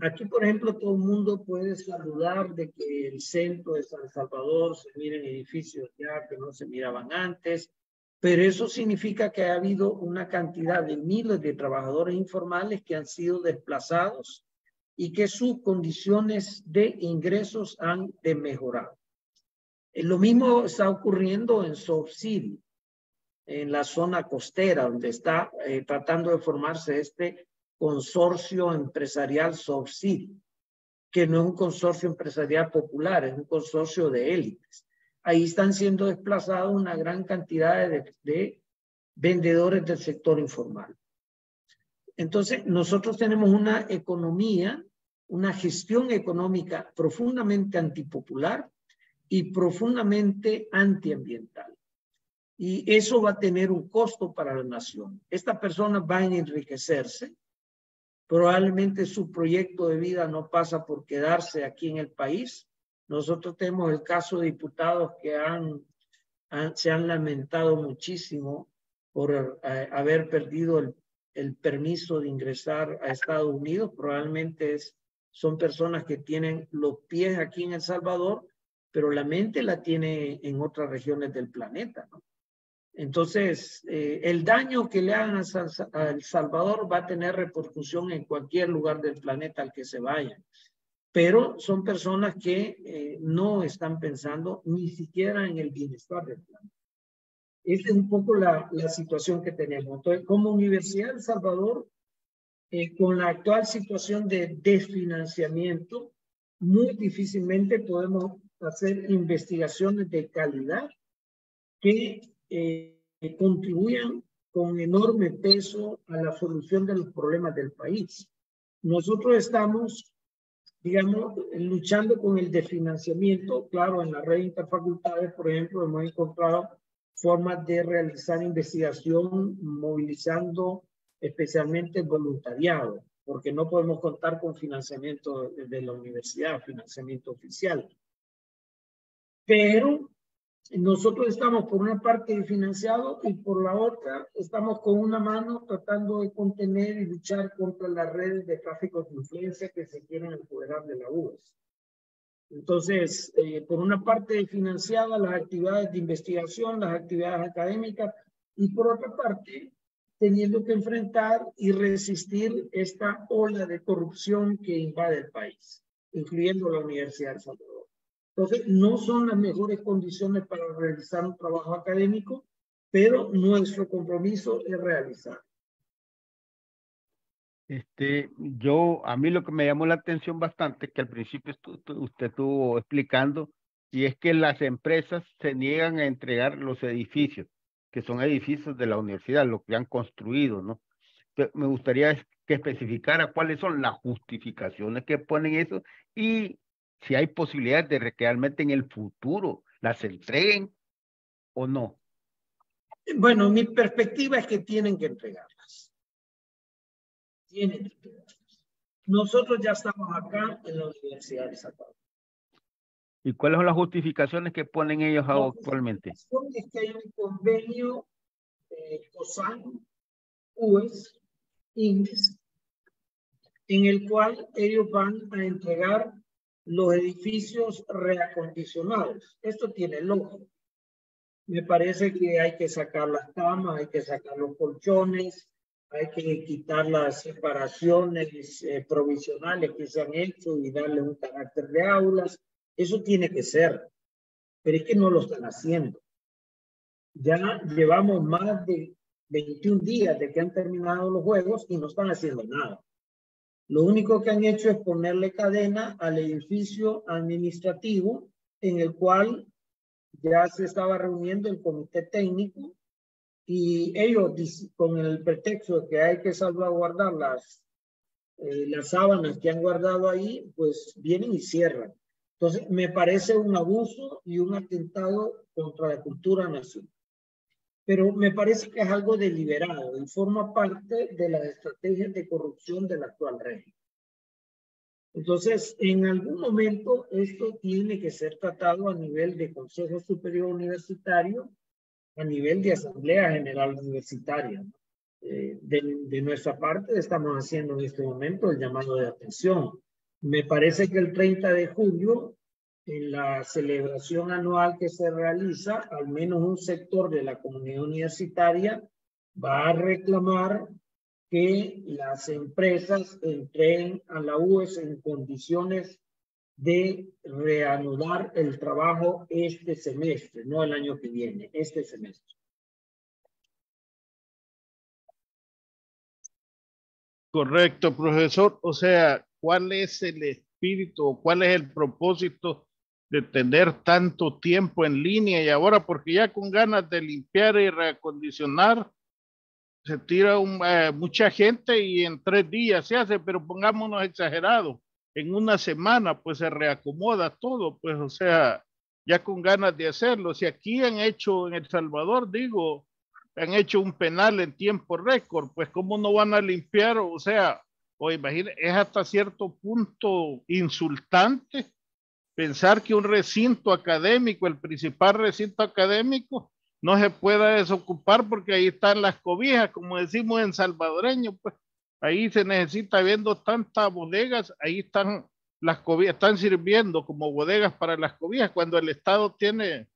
Aquí, por ejemplo, todo el mundo puede saludar de que el centro de San Salvador se miren edificios ya que no se miraban antes, pero eso significa que ha habido una cantidad de miles de trabajadores informales que han sido desplazados y que sus condiciones de ingresos han desmejorado. Lo mismo está ocurriendo en South City, en la zona costera, donde está tratando de formarse este consorcio empresarial South City. que no es un consorcio empresarial popular, es un consorcio de élites. Ahí están siendo desplazados una gran cantidad de vendedores del sector informal. Entonces, nosotros tenemos una economía, una gestión económica profundamente antipopular y profundamente antiambiental. Y eso va a tener un costo para la nación. Estas personas van a enriquecerse. Probablemente su proyecto de vida no pasa por quedarse aquí en el país. Nosotros tenemos el caso de diputados que se han lamentado muchísimo por haber perdido el permiso de ingresar a Estados Unidos. Probablemente son personas que tienen los pies aquí en El Salvador, pero la mente la tiene en otras regiones del planeta, ¿no? Entonces, el daño que le hagan a El Salvador va a tener repercusión en cualquier lugar del planeta al que se vayan. Pero son personas que no están pensando ni siquiera en el bienestar del planeta. Esa es un poco la situación que tenemos. Entonces, como Universidad de El Salvador, con la actual situación de desfinanciamiento, muy difícilmente podemos hacer investigaciones de calidad que contribuyan con enorme peso a la solución de los problemas del país. Nosotros estamos, digamos, luchando con el desfinanciamiento. Claro, en la red interfacultades, por ejemplo, hemos encontrado formas de realizar investigación movilizando especialmente el voluntariado, porque no podemos contar con financiamiento de la universidad, financiamiento oficial. Pero nosotros estamos por una parte financiados y por la otra estamos con una mano tratando de contener y luchar contra las redes de tráfico de influencia que se quieren apoderar de la UES. Entonces, por una parte financiada las actividades de investigación, las actividades académicas, y por otra parte teniendo que enfrentar y resistir esta ola de corrupción que invade el país, incluyendo la Universidad de El Salvador. Entonces, no son las mejores condiciones para realizar un trabajo académico, pero nuestro compromiso es realizar.
A mí lo que me llamó la atención bastante, que al principio usted estuvo explicando, y es que las empresas se niegan a entregar los edificios, que son edificios de la universidad, lo que han construido, ¿no? Entonces, me gustaría que especificara cuáles son las justificaciones que ponen eso y si hay posibilidades de que realmente en el futuro las entreguen o no.
Bueno, mi perspectiva es que tienen que entregarlas. Tienen que entregarlas. Nosotros ya estamos acá en la Universidad de El Salvador.
¿Y cuáles son las justificaciones que ponen ellos actualmente?
Es que hay un convenio COSAN, UES, INES, en el cual ellos van a entregar los edificios reacondicionados. Esto tiene lógica. Me parece que hay que sacar las camas, hay que sacar los colchones, hay que quitar las separaciones provisionales que se han hecho y darle un carácter de aulas. Eso tiene que ser, pero es que no lo están haciendo. Ya llevamos más de 21 días de que han terminado los juegos y no están haciendo nada. Lo único que han hecho es ponerle cadena al edificio administrativo en el cual ya se estaba reuniendo el comité técnico y ellos, con el pretexto de que hay que salvaguardar las sábanas que han guardado ahí, pues vienen y cierran. Entonces, me parece un abuso y un atentado contra la cultura nacional. Pero me parece que es algo deliberado y forma parte de las estrategias de corrupción del actual régimen. Entonces, en algún momento esto tiene que ser tratado a nivel de Consejo Superior Universitario, a nivel de Asamblea General Universitaria. De nuestra parte estamos haciendo en este momento el llamado de atención. Me parece que el 30 de julio, en la celebración anual que se realiza, al menos un sector de la comunidad universitaria va a reclamar que las empresas entreguen a la UES en condiciones de reanudar el trabajo este semestre, no el año que viene, este semestre.
Correcto, profesor. O sea, ¿cuál es el espíritu o cuál es el propósito de tener tanto tiempo en línea? Y ahora, porque ya con ganas de limpiar y reacondicionar, se tira mucha gente y en 3 días se hace, pero pongámonos exagerados, en una semana pues se reacomoda todo, pues o sea, ya con ganas de hacerlo. Si aquí han hecho en El Salvador, digo, han hecho un penal en tiempo récord, pues cómo no van a limpiar, o sea, o imagínate, es hasta cierto punto insultante pensar que un recinto académico, el principal recinto académico, no se pueda desocupar porque ahí están las cobijas, como decimos en salvadoreño, pues ahí se necesita, viendo tantas bodegas, ahí están las cobijas, están sirviendo como bodegas para las cobijas, cuando el Estado tiene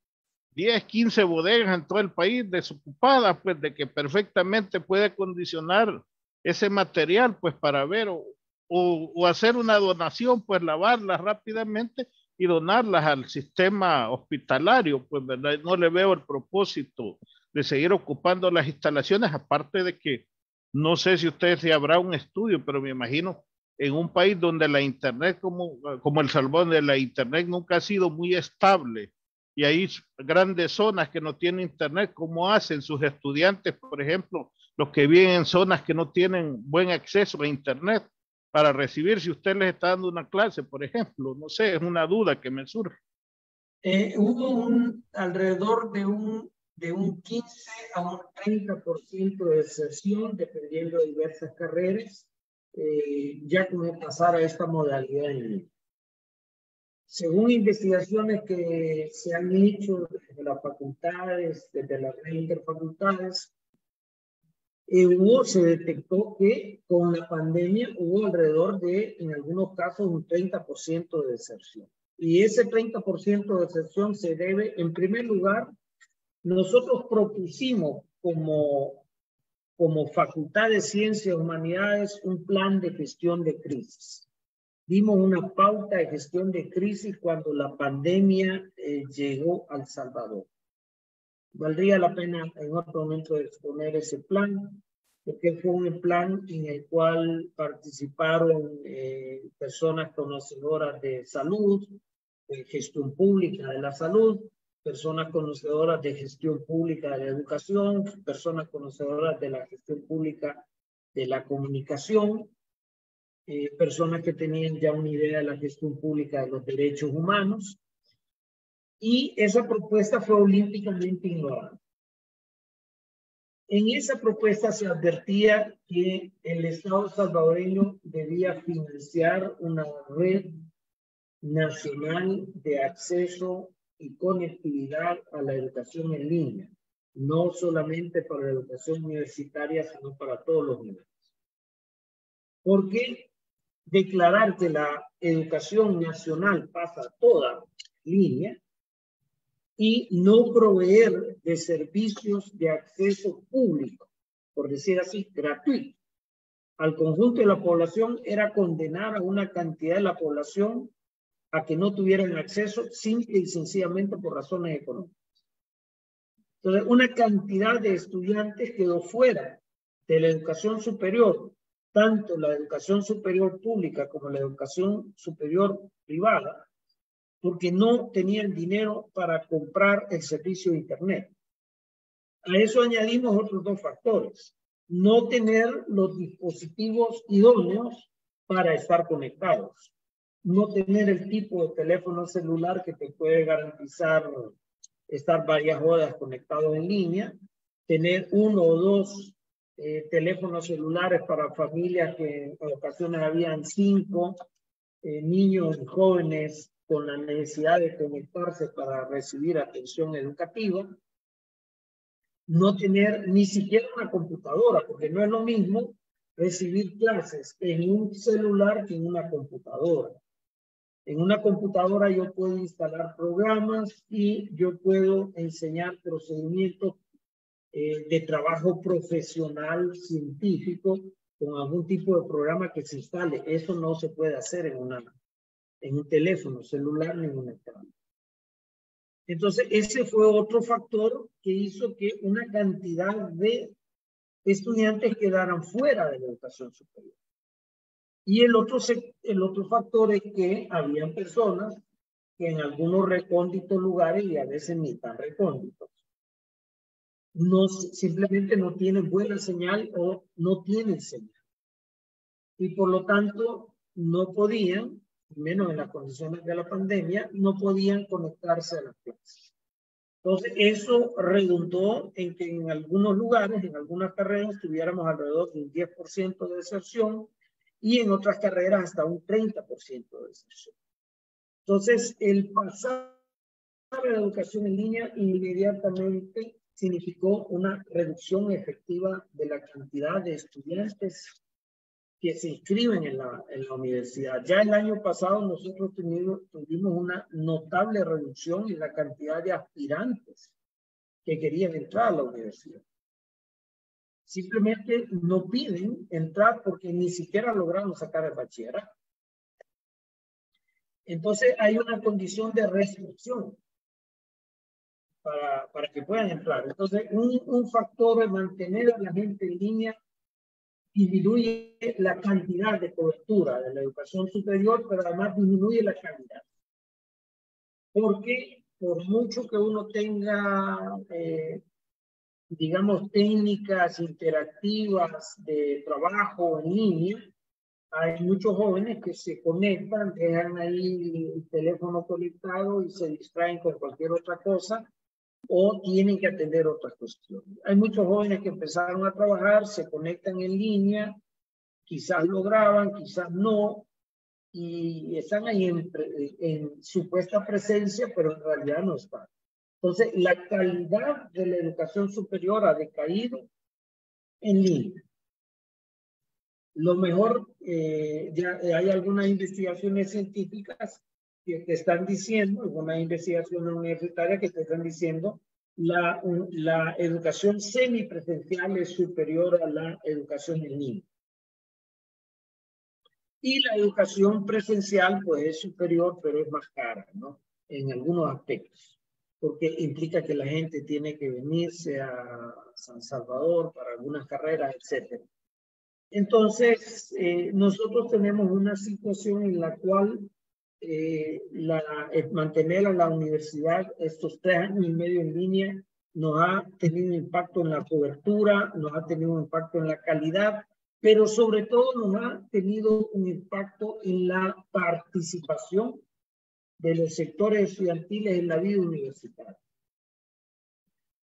10, 15 bodegas en todo el país desocupadas, pues de que perfectamente puede acondicionar ese material, pues para ver o hacer una donación, pues lavarlas rápidamente y donarlas al sistema hospitalario, pues ¿verdad? No le veo el propósito de seguir ocupando las instalaciones, aparte de que no sé si ustedes si habrá un estudio, pero me imagino en un país donde la internet como El Salvador, donde la internet nunca ha sido muy estable y hay grandes zonas que no tienen internet, ¿cómo hacen sus estudiantes, por ejemplo, los que viven en zonas que no tienen buen acceso a internet para recibir, si usted les está dando una clase, por ejemplo? No sé, es una duda que me surge.
Hubo alrededor de un 15 a un 30% de deserción, dependiendo de diversas carreras, ya con pasar a esta modalidad en línea. Según investigaciones que se han hecho desde las facultades, desde las redes interfacultades, se detectó que con la pandemia hubo alrededor de, en algunos casos, un 30% de deserción. Y ese 30% de deserción se debe, en primer lugar, nosotros propusimos como Facultad de Ciencias y Humanidades un plan de gestión de crisis. Dimos una pauta de gestión de crisis cuando la pandemia llegó a El Salvador. Valdría la pena en otro momento exponer ese plan, porque fue un plan en el cual participaron personas conocedoras de salud, de gestión pública de la salud, personas conocedoras de gestión pública de la educación, personas conocedoras de la gestión pública de la comunicación, personas que tenían ya una idea de la gestión pública de los derechos humanos, y esa propuesta fue olímpicamente ignorada. En esa propuesta se advertía que el Estado salvadoreño debía financiar una red nacional de acceso y conectividad a la educación en línea, no solamente para la educación universitaria, sino para todos los niveles. Porque declarar que la educación nacional pasa toda línea y no proveer de servicios de acceso público, por decir así, gratuito, al conjunto de la población era condenar a una cantidad de la población a que no tuvieran acceso simple y sencillamente por razones económicas. Entonces, una cantidad de estudiantes quedó fuera de la educación superior, tanto la educación superior pública como la educación superior privada, porque no tenían dinero para comprar el servicio de Internet. A eso añadimos otros 2 factores. No tener los dispositivos idóneos para estar conectados. No tener el tipo de teléfono celular que te puede garantizar estar varias horas conectado en línea. Tener 1 o 2 teléfonos celulares para familias que en ocasiones habían 5 niños y jóvenes con la necesidad de conectarse para recibir atención educativa. No tener ni siquiera una computadora, porque no es lo mismo recibir clases en un celular que en una computadora. En una computadora yo puedo instalar programas y yo puedo enseñar procedimientos de trabajo profesional, científico, con algún tipo de programa que se instale. Eso no se puede hacer en un teléfono celular ni en una tablet. Entonces, ese fue otro factor que hizo que una cantidad de estudiantes quedaran fuera de la educación superior. Y el otro factor es que habían personas que en algunos recónditos lugares, y a veces ni tan recónditos, simplemente no tienen buena señal o no tienen señal. Y por lo tanto no podían, menos en las condiciones de la pandemia, no podían conectarse a las clases. Entonces eso redundó en que en algunos lugares, en algunas carreras, tuviéramos alrededor de un 10% de deserción y en otras carreras hasta un 30% de deserción. Entonces el pasar a la educación en línea inmediatamente significó una reducción efectiva de la cantidad de estudiantes que se inscriben en la universidad. Ya el año pasado nosotros tuvimos una notable reducción en la cantidad de aspirantes que querían entrar a la universidad. Simplemente no piden entrar porque ni siquiera lograron sacar el bachillerato. Entonces hay una condición de restricción para que puedan entrar. Entonces un factor de mantener a la gente en línea disminuye la cantidad de cobertura de la educación superior, pero además disminuye la calidad. Porque por mucho que uno tenga, digamos, técnicas interactivas de trabajo en línea, hay muchos jóvenes que se conectan, dejan ahí el teléfono conectado y se distraen con cualquier otra cosa o tienen que atender otras cuestiones. Hay muchos jóvenes que empezaron a trabajar, se conectan en línea, quizás lo graban, quizás no, y están ahí en supuesta presencia, pero en realidad no están. Entonces, la calidad de la educación superior ha decaído en línea. Lo mejor, ya hay algunas investigaciones científicas que te están diciendo, algunas investigaciones universitarias que te están diciendo, la educación semipresencial es superior a la educación en línea. Y la educación presencial, pues, es superior, pero es más cara, ¿no? En algunos aspectos, porque implica que la gente tiene que venirse a San Salvador para algunas carreras, etc. Entonces, nosotros tenemos una situación en la cual mantener a la universidad estos 3 años y medio en línea nos ha tenido un impacto en la cobertura, nos ha tenido un impacto en la calidad, pero sobre todo nos ha tenido un impacto en la participación de los sectores estudiantiles en la vida universitaria.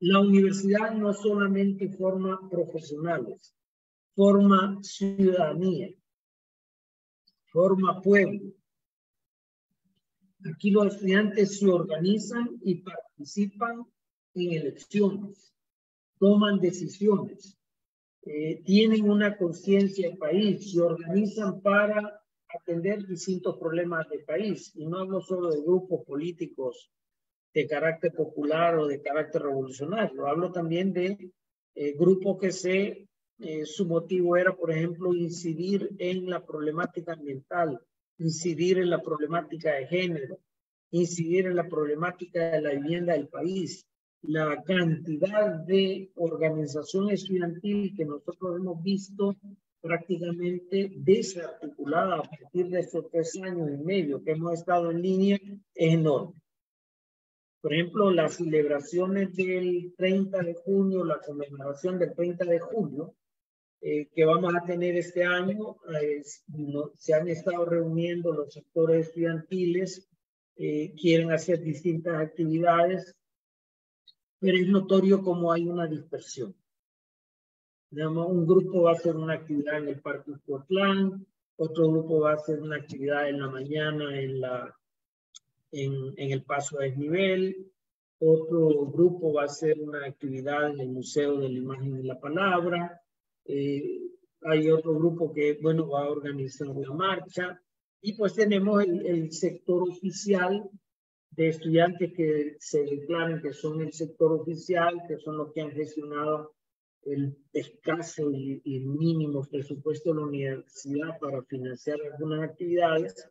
La universidad no solamente forma profesionales, forma ciudadanía, forma pueblo. Aquí los estudiantes se organizan y participan en elecciones, toman decisiones, tienen una conciencia del país, se organizan para atender distintos problemas del país. Y no hablo solo de grupos políticos de carácter popular o de carácter revolucionario, hablo también de grupos que su motivo era, por ejemplo, incidir en la problemática ambiental, incidir en la problemática de género, incidir en la problemática de la vivienda del país. La cantidad de organización estudiantil que nosotros hemos visto prácticamente desarticulada a partir de estos 3 años y medio que hemos estado en línea es enorme. Por ejemplo, las celebraciones del 30 de junio, la conmemoración del 30 de julio, que vamos a tener este año, se han estado reuniendo los sectores estudiantiles, quieren hacer distintas actividades, pero es notorio cómo hay una dispersión. Digamos, un grupo va a hacer una actividad en el Parque Uxcotlán, otro grupo va a hacer una actividad en la mañana en el Paso a Desnivel, otro grupo va a hacer una actividad en el Museo de la Imagen y la Palabra, hay otro grupo que, bueno, va a organizar la marcha, y pues tenemos el sector oficial de estudiantes que se declaran que son el sector oficial, que son los que han gestionado el escaso y mínimo presupuesto de la universidad para financiar algunas actividades,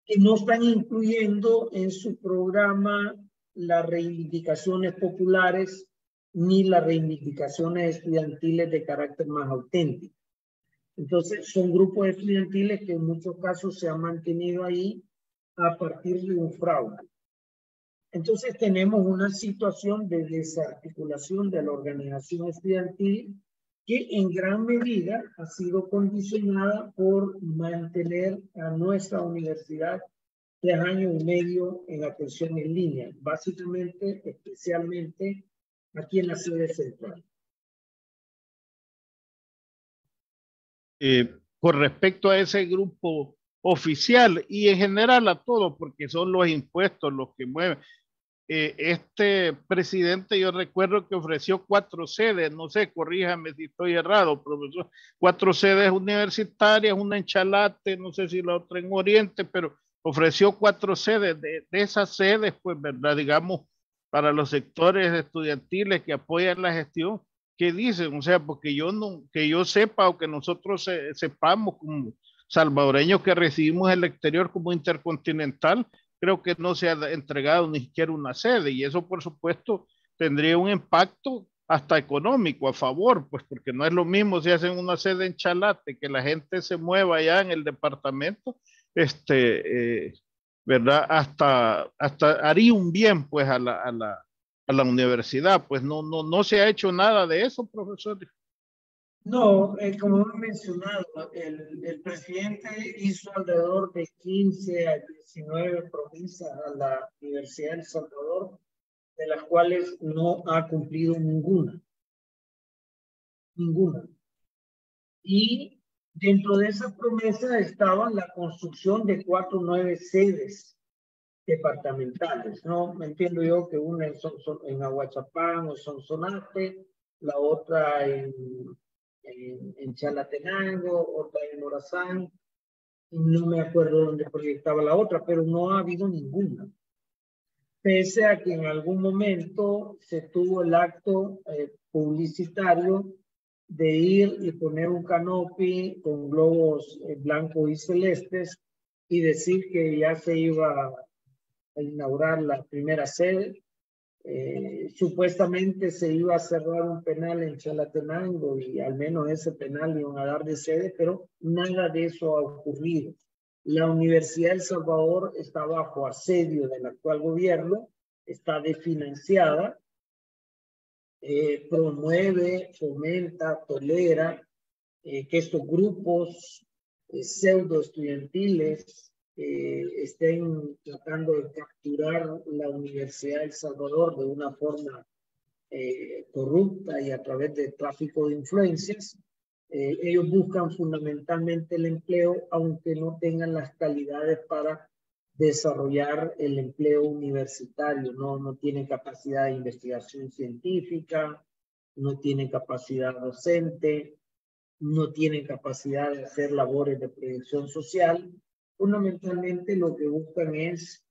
que no están incluyendo en su programa las reivindicaciones populares ni las reivindicaciones estudiantiles de carácter más auténtico. Entonces, son grupos estudiantiles que en muchos casos se han mantenido ahí a partir de un fraude. Entonces, tenemos una situación de desarticulación de la organización estudiantil que en gran medida ha sido condicionada por mantener a nuestra universidad 3 años y medio en atención en línea, básicamente, especialmente aquí en la sede central.
Con respecto a ese grupo oficial y en general a todo, porque son los impuestos los que mueven. Este presidente, yo recuerdo que ofreció 4 sedes, no sé, corríjame si estoy errado, profesor, 4 sedes universitarias, una en Chalate, no sé si la otra en Oriente, pero ofreció 4 sedes. De esas sedes, pues, verdad, digamos, para los sectores estudiantiles que apoyan la gestión, ¿qué dicen? O sea, porque yo no, que yo sepa o que nosotros sepamos como salvadoreños que recibimos el exterior como intercontinental, creo que no se ha entregado ni siquiera una sede y eso por supuesto tendría un impacto hasta económico a favor, pues porque no es lo mismo si hacen una sede en Chalate, que la gente se mueva allá en el departamento, ¿verdad? Hasta haría un bien pues a la universidad, pues no se ha hecho nada de eso, profesor.
No, como he mencionado, el presidente hizo alrededor de 15 a 19 promesas a la Universidad de El Salvador, de las cuales no ha cumplido ninguna. Ninguna. Y dentro de esas promesas estaba la construcción de 4 nuevas sedes departamentales, ¿no? Me entiendo yo que una en Aguachapán o Sonsonate, la otra en Chalatenango, otra en Morazán, no me acuerdo dónde proyectaba la otra, pero no ha habido ninguna. Pese a que en algún momento se tuvo el acto publicitario de ir y poner un canopy con globos blancos y celestes y decir que ya se iba a inaugurar la primera sede. Supuestamente se iba a cerrar un penal en Chalatenango y al menos ese penal iban a dar de sede, pero nada de eso ha ocurrido. La Universidad de El Salvador está bajo asedio del actual gobierno, está desfinanciada, promueve, fomenta, tolera que estos grupos pseudo estudiantiles estén tratando de capturar la Universidad de El Salvador de una forma corrupta y a través de tráfico de influencias. Ellos buscan fundamentalmente el empleo, aunque no tengan las calidades para desarrollar el empleo universitario. No tienen capacidad de investigación científica, no tienen capacidad docente, no tienen capacidad de hacer labores de proyección social. Fundamentalmente lo que buscan es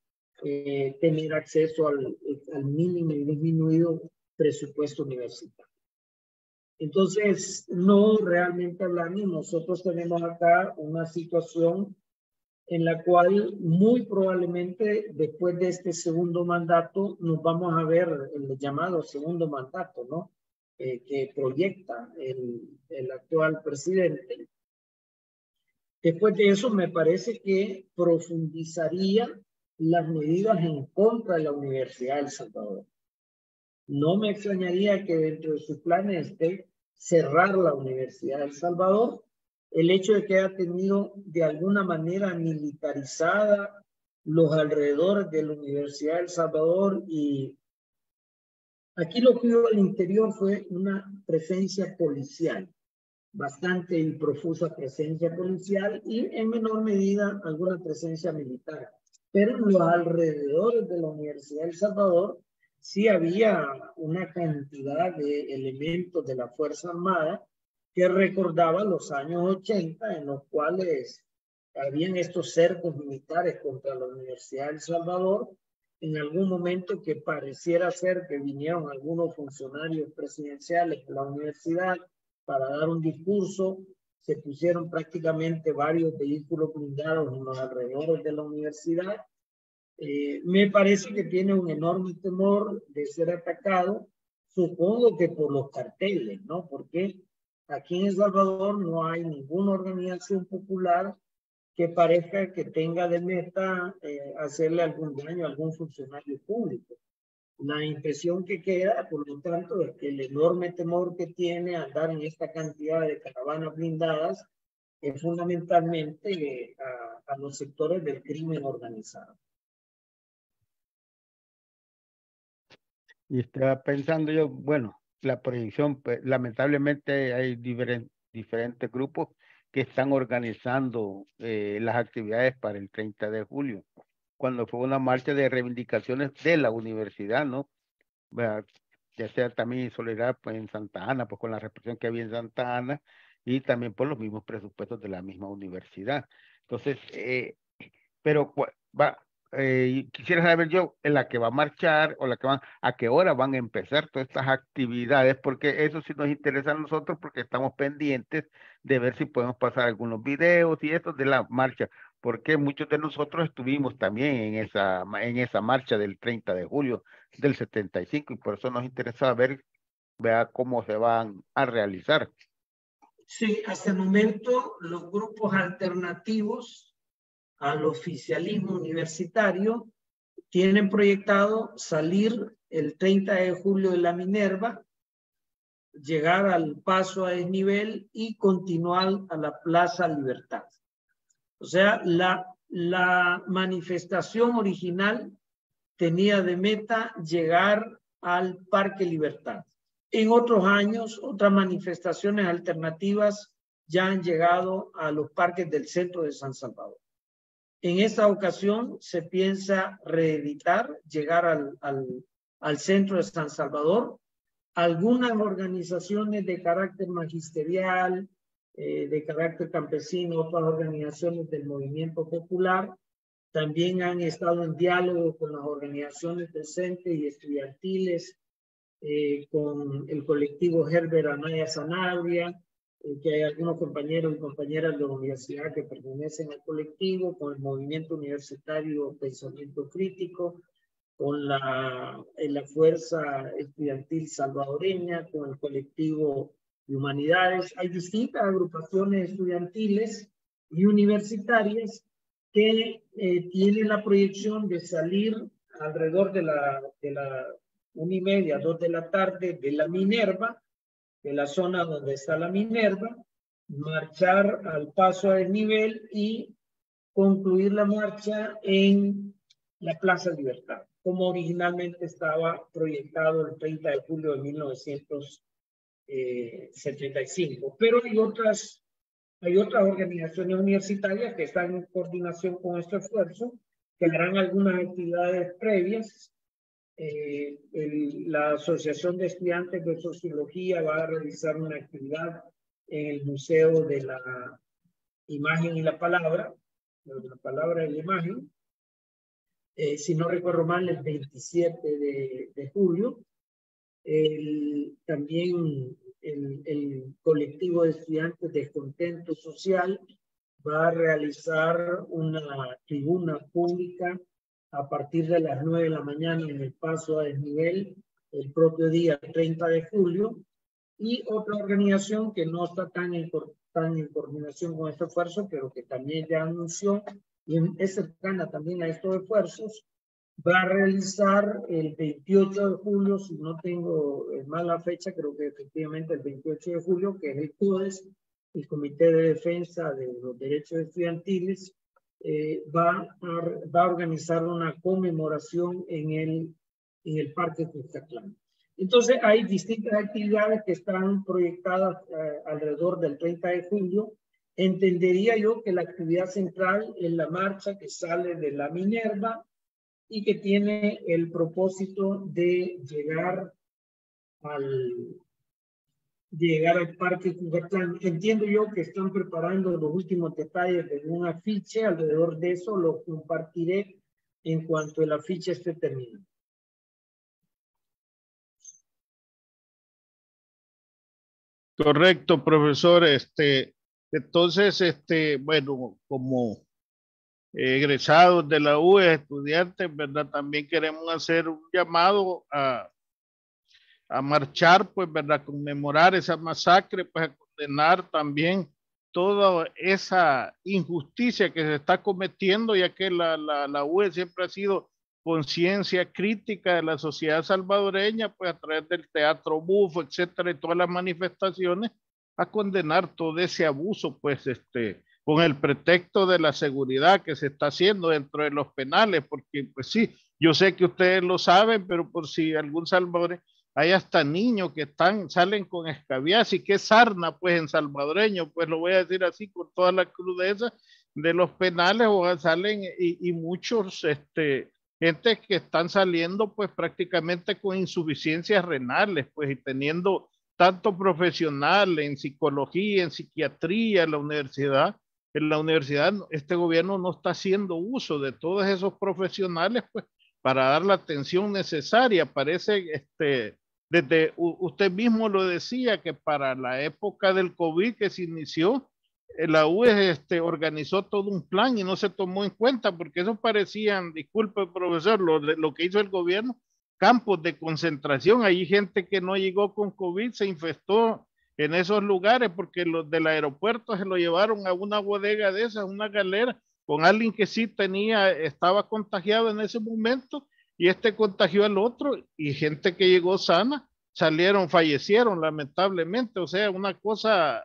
tener acceso al mínimo y disminuido presupuesto universitario. Entonces, no realmente hablando, nosotros tenemos acá una situación en la cual muy probablemente después de este segundo mandato nos vamos a ver el llamado segundo mandato, ¿no? Que proyecta el actual presidente. Después de eso, me parece que profundizaría las medidas en contra de la Universidad de El Salvador. No me extrañaría que dentro de sus planes esté cerrar la Universidad de El Salvador. El hecho de que haya tenido de alguna manera militarizada los alrededores de la Universidad de El Salvador, y aquí lo que hubo al interior fue una presencia policial, bastante y profusa presencia policial y en menor medida alguna presencia militar. Pero en los alrededores de la Universidad de El Salvador sí había una cantidad de elementos de la Fuerza Armada que recordaba los años 80, en los cuales habían estos cercos militares contra la Universidad de El Salvador. En algún momento que pareciera ser que vinieron algunos funcionarios presidenciales de la universidad para dar un discurso, se pusieron prácticamente varios vehículos blindados en los alrededores de la universidad. Me parece que tiene un enorme temor de ser atacado, supongo que por los carteles, ¿no? Porque aquí en El Salvador no hay ninguna organización popular que parezca que tenga de meta hacerle algún daño a algún funcionario público. La impresión que queda, por lo tanto, es que el enorme temor que tiene andar en esta cantidad de caravanas blindadas es fundamentalmente a los sectores del crimen organizado.
Y estaba pensando yo, bueno, la proyección, pues, lamentablemente hay diferentes grupos que están organizando las actividades para el 30 de julio, cuando fue una marcha de reivindicaciones de la universidad, ¿no? Ya sea también solidaridad pues, en Santa Ana, pues con la represión que había en Santa Ana, y también por los mismos presupuestos de la misma universidad. Entonces, pero quisiera saber yo en la que va a marchar o la que van, a qué hora van a empezar todas estas actividades, porque eso sí nos interesa a nosotros porque estamos pendientes de ver si podemos pasar algunos videos y estos de la marcha, porque muchos de nosotros estuvimos también en esa marcha del 30 de julio del 75 y por eso nos interesa ver vea cómo se van a realizar.
Sí, hasta el momento los grupos alternativos al oficialismo universitario tienen proyectado salir el 30 de julio de la Minerva, llegar al paso a desnivel y continuar a la Plaza Libertad. O sea, la manifestación original tenía de meta llegar al Parque Libertad. En otros años, otras manifestaciones alternativas ya han llegado a los parques del centro de San Salvador. En esta ocasión se piensa reeditar, llegar al centro de San Salvador. Algunas organizaciones de carácter magisterial, de carácter campesino, otras organizaciones del movimiento popular, también han estado en diálogo con las organizaciones docentes y estudiantiles, con el colectivo Herbert Anaya Sanabria, que hay algunos compañeros y compañeras de la universidad que pertenecen al colectivo, con el movimiento universitario Pensamiento Crítico, con la Fuerza Estudiantil Salvadoreña, con el colectivo de Humanidades. Hay distintas agrupaciones estudiantiles y universitarias que tienen la proyección de salir alrededor de la 1:30, 2 de la tarde de la Minerva, de la zona donde está la Minerva, marchar al paso a desnivel y concluir la marcha en la Plaza Libertad, como originalmente estaba proyectado el 30 de julio de 1975. Pero hay otras organizaciones universitarias que están en coordinación con este esfuerzo, que harán algunas actividades previas. La Asociación de Estudiantes de Sociología va a realizar una actividad en el Museo de la Imagen y la Palabra, de la Palabra y la Imagen, si no recuerdo mal, el 27 de julio. También el colectivo de estudiantes Descontento Social va a realizar una tribuna pública a partir de las 9 de la mañana en el paso a desnivel el propio día 30 de julio. Y otra organización que no está tan en coordinación con este esfuerzo, pero que también ya anunció y es cercana también a estos esfuerzos, va a realizar el 28 de julio, si no tengo mala fecha, creo que efectivamente el 28 de julio, que es el CODES, el Comité de Defensa de los Derechos Estudiantiles, va a organizar una conmemoración en el Parque Cuscatlán. Entonces hay distintas actividades que están proyectadas alrededor del 30 de julio. Entendería yo que la actividad central es la marcha que sale de la Minerva y que tiene el propósito de llegar al Parque Cuscatlán. Entiendo yo que están preparando los últimos detalles de un afiche. Alrededor de eso lo compartiré en cuanto el afiche esté terminado.
Correcto, profesor. Entonces, bueno, como egresados de la UE, estudiantes, ¿verdad? También queremos hacer un llamado a marchar, pues, ¿verdad? Conmemorar esa masacre, pues, condenar también toda esa injusticia que se está cometiendo, ya que la UE siempre ha sido conciencia crítica de la sociedad salvadoreña, pues a través del teatro bufo, etcétera, y todas las manifestaciones, a condenar todo ese abuso, pues con el pretexto de la seguridad que se está haciendo dentro de los penales, porque pues sí, yo sé que ustedes lo saben, pero por si algún salvadoreño, hay hasta niños que salen con escabias y que sarna, pues en salvadoreño, pues lo voy a decir así con toda la crudeza de los penales, o salen y muchos, gente que están saliendo pues prácticamente con insuficiencias renales, pues y teniendo tanto profesional en psicología, en psiquiatría, en la universidad este gobierno no está haciendo uso de todos esos profesionales pues para dar la atención necesaria. Parece, desde usted mismo lo decía, que para la época del COVID que se inició, la UE organizó todo un plan y no se tomó en cuenta, porque eso parecían, disculpe profesor, lo que hizo el gobierno, campos de concentración. Hay gente que no llegó con COVID, se infectó en esos lugares porque los del aeropuerto se lo llevaron a una bodega de esas, una galera, con alguien que sí estaba contagiado en ese momento, y contagió al otro, y gente que llegó sana, fallecieron lamentablemente. O sea, una cosa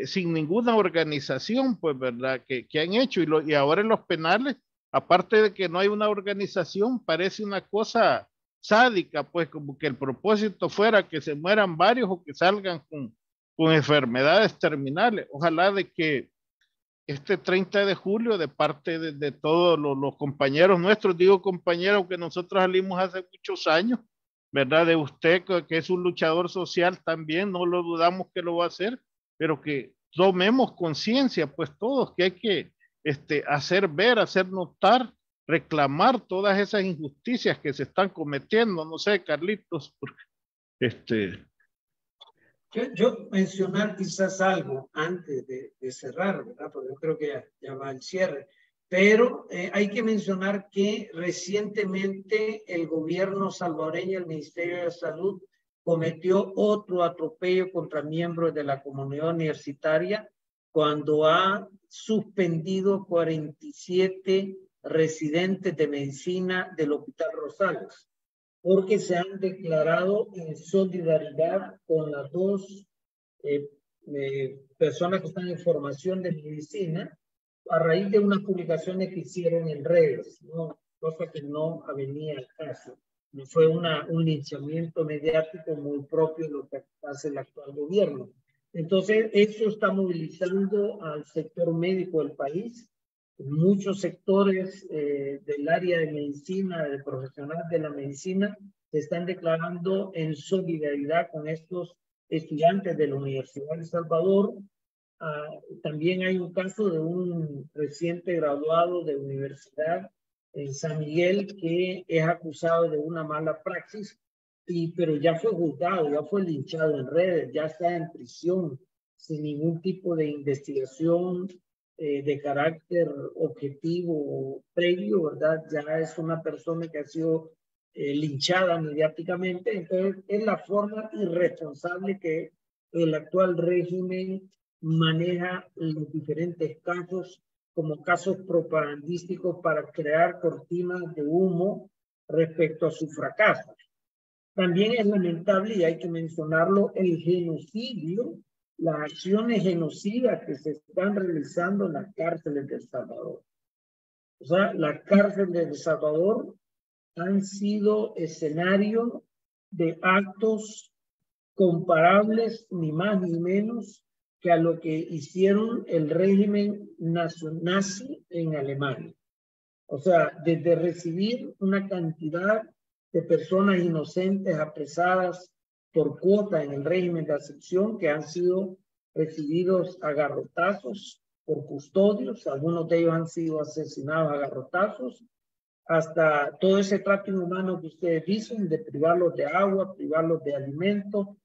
sin ninguna organización, pues, ¿verdad? Que han hecho, y ahora en los penales, aparte de que no hay una organización, parece una cosa sádica, pues como que el propósito fuera que se mueran varios o que salgan con enfermedades terminales. Ojalá de que este 30 de julio, de parte de todos los compañeros nuestros, digo compañeros que nosotros salimos hace muchos años, ¿verdad? De usted, que es un luchador social también, no lo dudamos que lo va a hacer, pero que tomemos conciencia, pues todos, que hay que hacer ver, hacer notar, reclamar todas esas injusticias que se están cometiendo. No sé, Carlitos, porque
Yo mencionar quizás algo antes de cerrar, ¿verdad? Porque yo creo que ya va el cierre. Pero hay que mencionar que recientemente el gobierno salvadoreño, el Ministerio de Salud, cometió otro atropello contra miembros de la comunidad universitaria cuando ha suspendido 47 residentes de medicina del Hospital Rosales, porque se han declarado en solidaridad con las dos personas que están en formación de medicina a raíz de unas publicaciones que hicieron en redes, ¿no? Cosa que no venía al caso. No fue un linchamiento mediático muy propio de lo que hace el actual gobierno. Entonces, eso está movilizando al sector médico del país. Muchos sectores del área de medicina, de profesionales de la medicina, se están declarando en solidaridad con estos estudiantes de la Universidad de El Salvador. También hay un caso de un reciente graduado de universidad en San Miguel que es acusado de una mala praxis, pero ya fue juzgado, ya fue linchado en redes, ya está en prisión sin ningún tipo de investigación de carácter objetivo o previo, ¿verdad? Ya es una persona que ha sido linchada mediáticamente. Entonces, es la forma irresponsable que el actual régimen maneja los diferentes casos como casos propagandísticos para crear cortinas de humo respecto a su fracaso. También es lamentable, y hay que mencionarlo, el genocidio, las acciones genocidas que se están realizando en las cárceles de El Salvador. O sea, las cárceles de El Salvador han sido escenario de actos comparables, ni más ni menos, que a lo que hicieron el régimen nazi en Alemania. O sea, desde recibir una cantidad de personas inocentes apresadas por cuota en el régimen de acepción, que han sido recibidos a garrotazos por custodios, algunos de ellos han sido asesinados a garrotazos, hasta todo ese trato inhumano que ustedes dicen, de privarlos de agua, privarlos de alimento,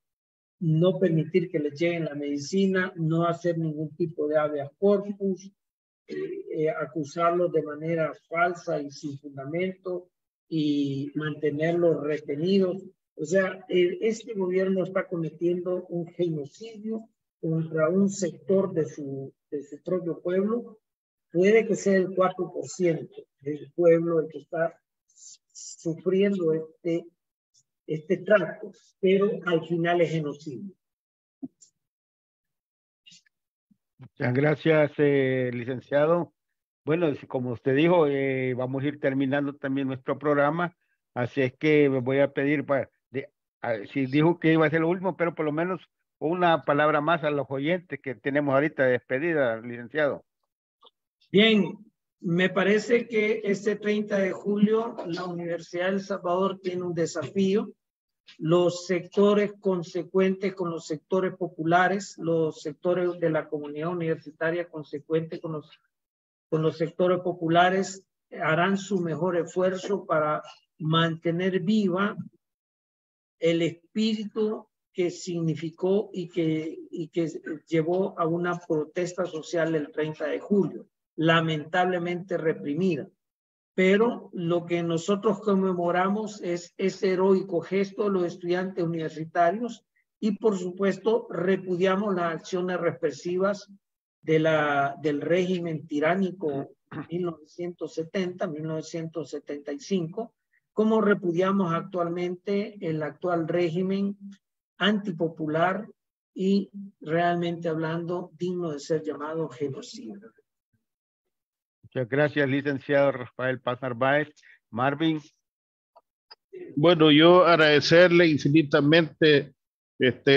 no permitir que les lleguen la medicina, no hacer ningún tipo de habeas corpus, acusarlos de manera falsa y sin fundamento y mantenerlos retenidos. O sea, este gobierno está cometiendo un genocidio contra un sector de su propio pueblo, puede que sea el 4% del pueblo el que está sufriendo este trato, pero al final es genocidio.
Muchas gracias, licenciado. Bueno, como usted dijo, vamos a ir terminando también nuestro programa, así es que me voy a pedir, si dijo que iba a ser lo último, pero por lo menos una palabra más a los oyentes que tenemos ahorita de despedida, licenciado.
Bien, me parece que este 30 de julio la Universidad de El Salvador tiene un desafío. Los sectores consecuentes con los sectores populares, los sectores de la comunidad universitaria consecuentes con los sectores populares harán su mejor esfuerzo para mantener viva el espíritu que significó y que llevó a una protesta social el 30 de julio, lamentablemente reprimida. Pero lo que nosotros conmemoramos es ese heroico gesto de los estudiantes universitarios y, por supuesto, repudiamos las acciones represivas del régimen tiránico 1970-1975, como repudiamos actualmente el actual régimen antipopular y, realmente hablando, digno de ser llamado genocidio.
Muchas gracias, licenciado Rafael Paz Narváez. Marvin.
Bueno, yo agradecerle infinitamente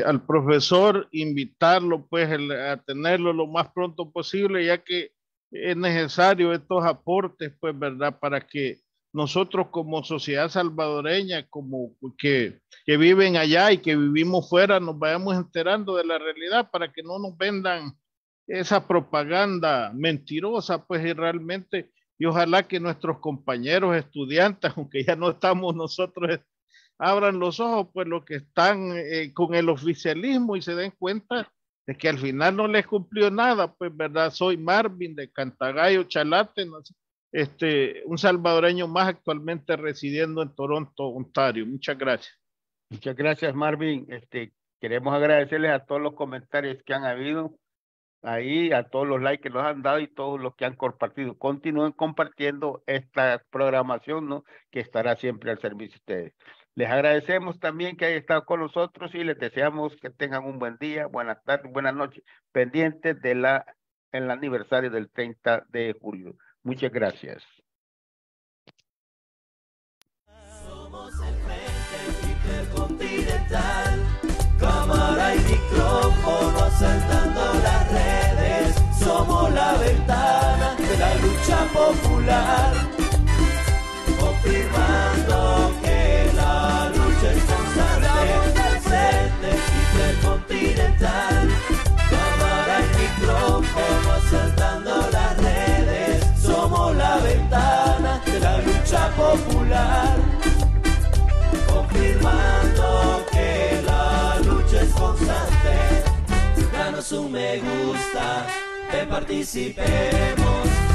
al profesor, invitarlo pues a tenerlo lo más pronto posible, ya que es necesario estos aportes, pues, ¿verdad? Para que nosotros como sociedad salvadoreña, como que viven allá y que vivimos fuera, nos vayamos enterando de la realidad para que no nos vendan esa propaganda mentirosa, pues, y ojalá que nuestros compañeros estudiantes, aunque ya no estamos nosotros, abran los ojos, pues, los que están con el oficialismo y se den cuenta de que al final no les cumplió nada, pues, ¿verdad? Soy Marvin de Cantagallo, Chalate, un salvadoreño más actualmente residiendo en Toronto, Ontario. Muchas gracias.
Muchas gracias, Marvin. Queremos agradecerles a todos los comentarios que han habido ahí, a todos los likes que nos han dado y todos los que han compartido. Continúen compartiendo esta programación, ¿no? Que estará siempre al servicio de ustedes. Les agradecemos también que hayan estado con nosotros y les deseamos que tengan un buen día, buenas tardes, buenas noches, pendientes del aniversario del 30 de julio. Muchas gracias.
Somos el Frente Intercontinental, cámara y micrófono saltando las redes. Somos la ventana de la lucha popular, confirmando que la lucha es constante. Frente Intercontinental, cámara y micrófono saltando las redes. Somos la ventana de la lucha popular, confirmando que la lucha es constante. Danos un me gusta, participemos.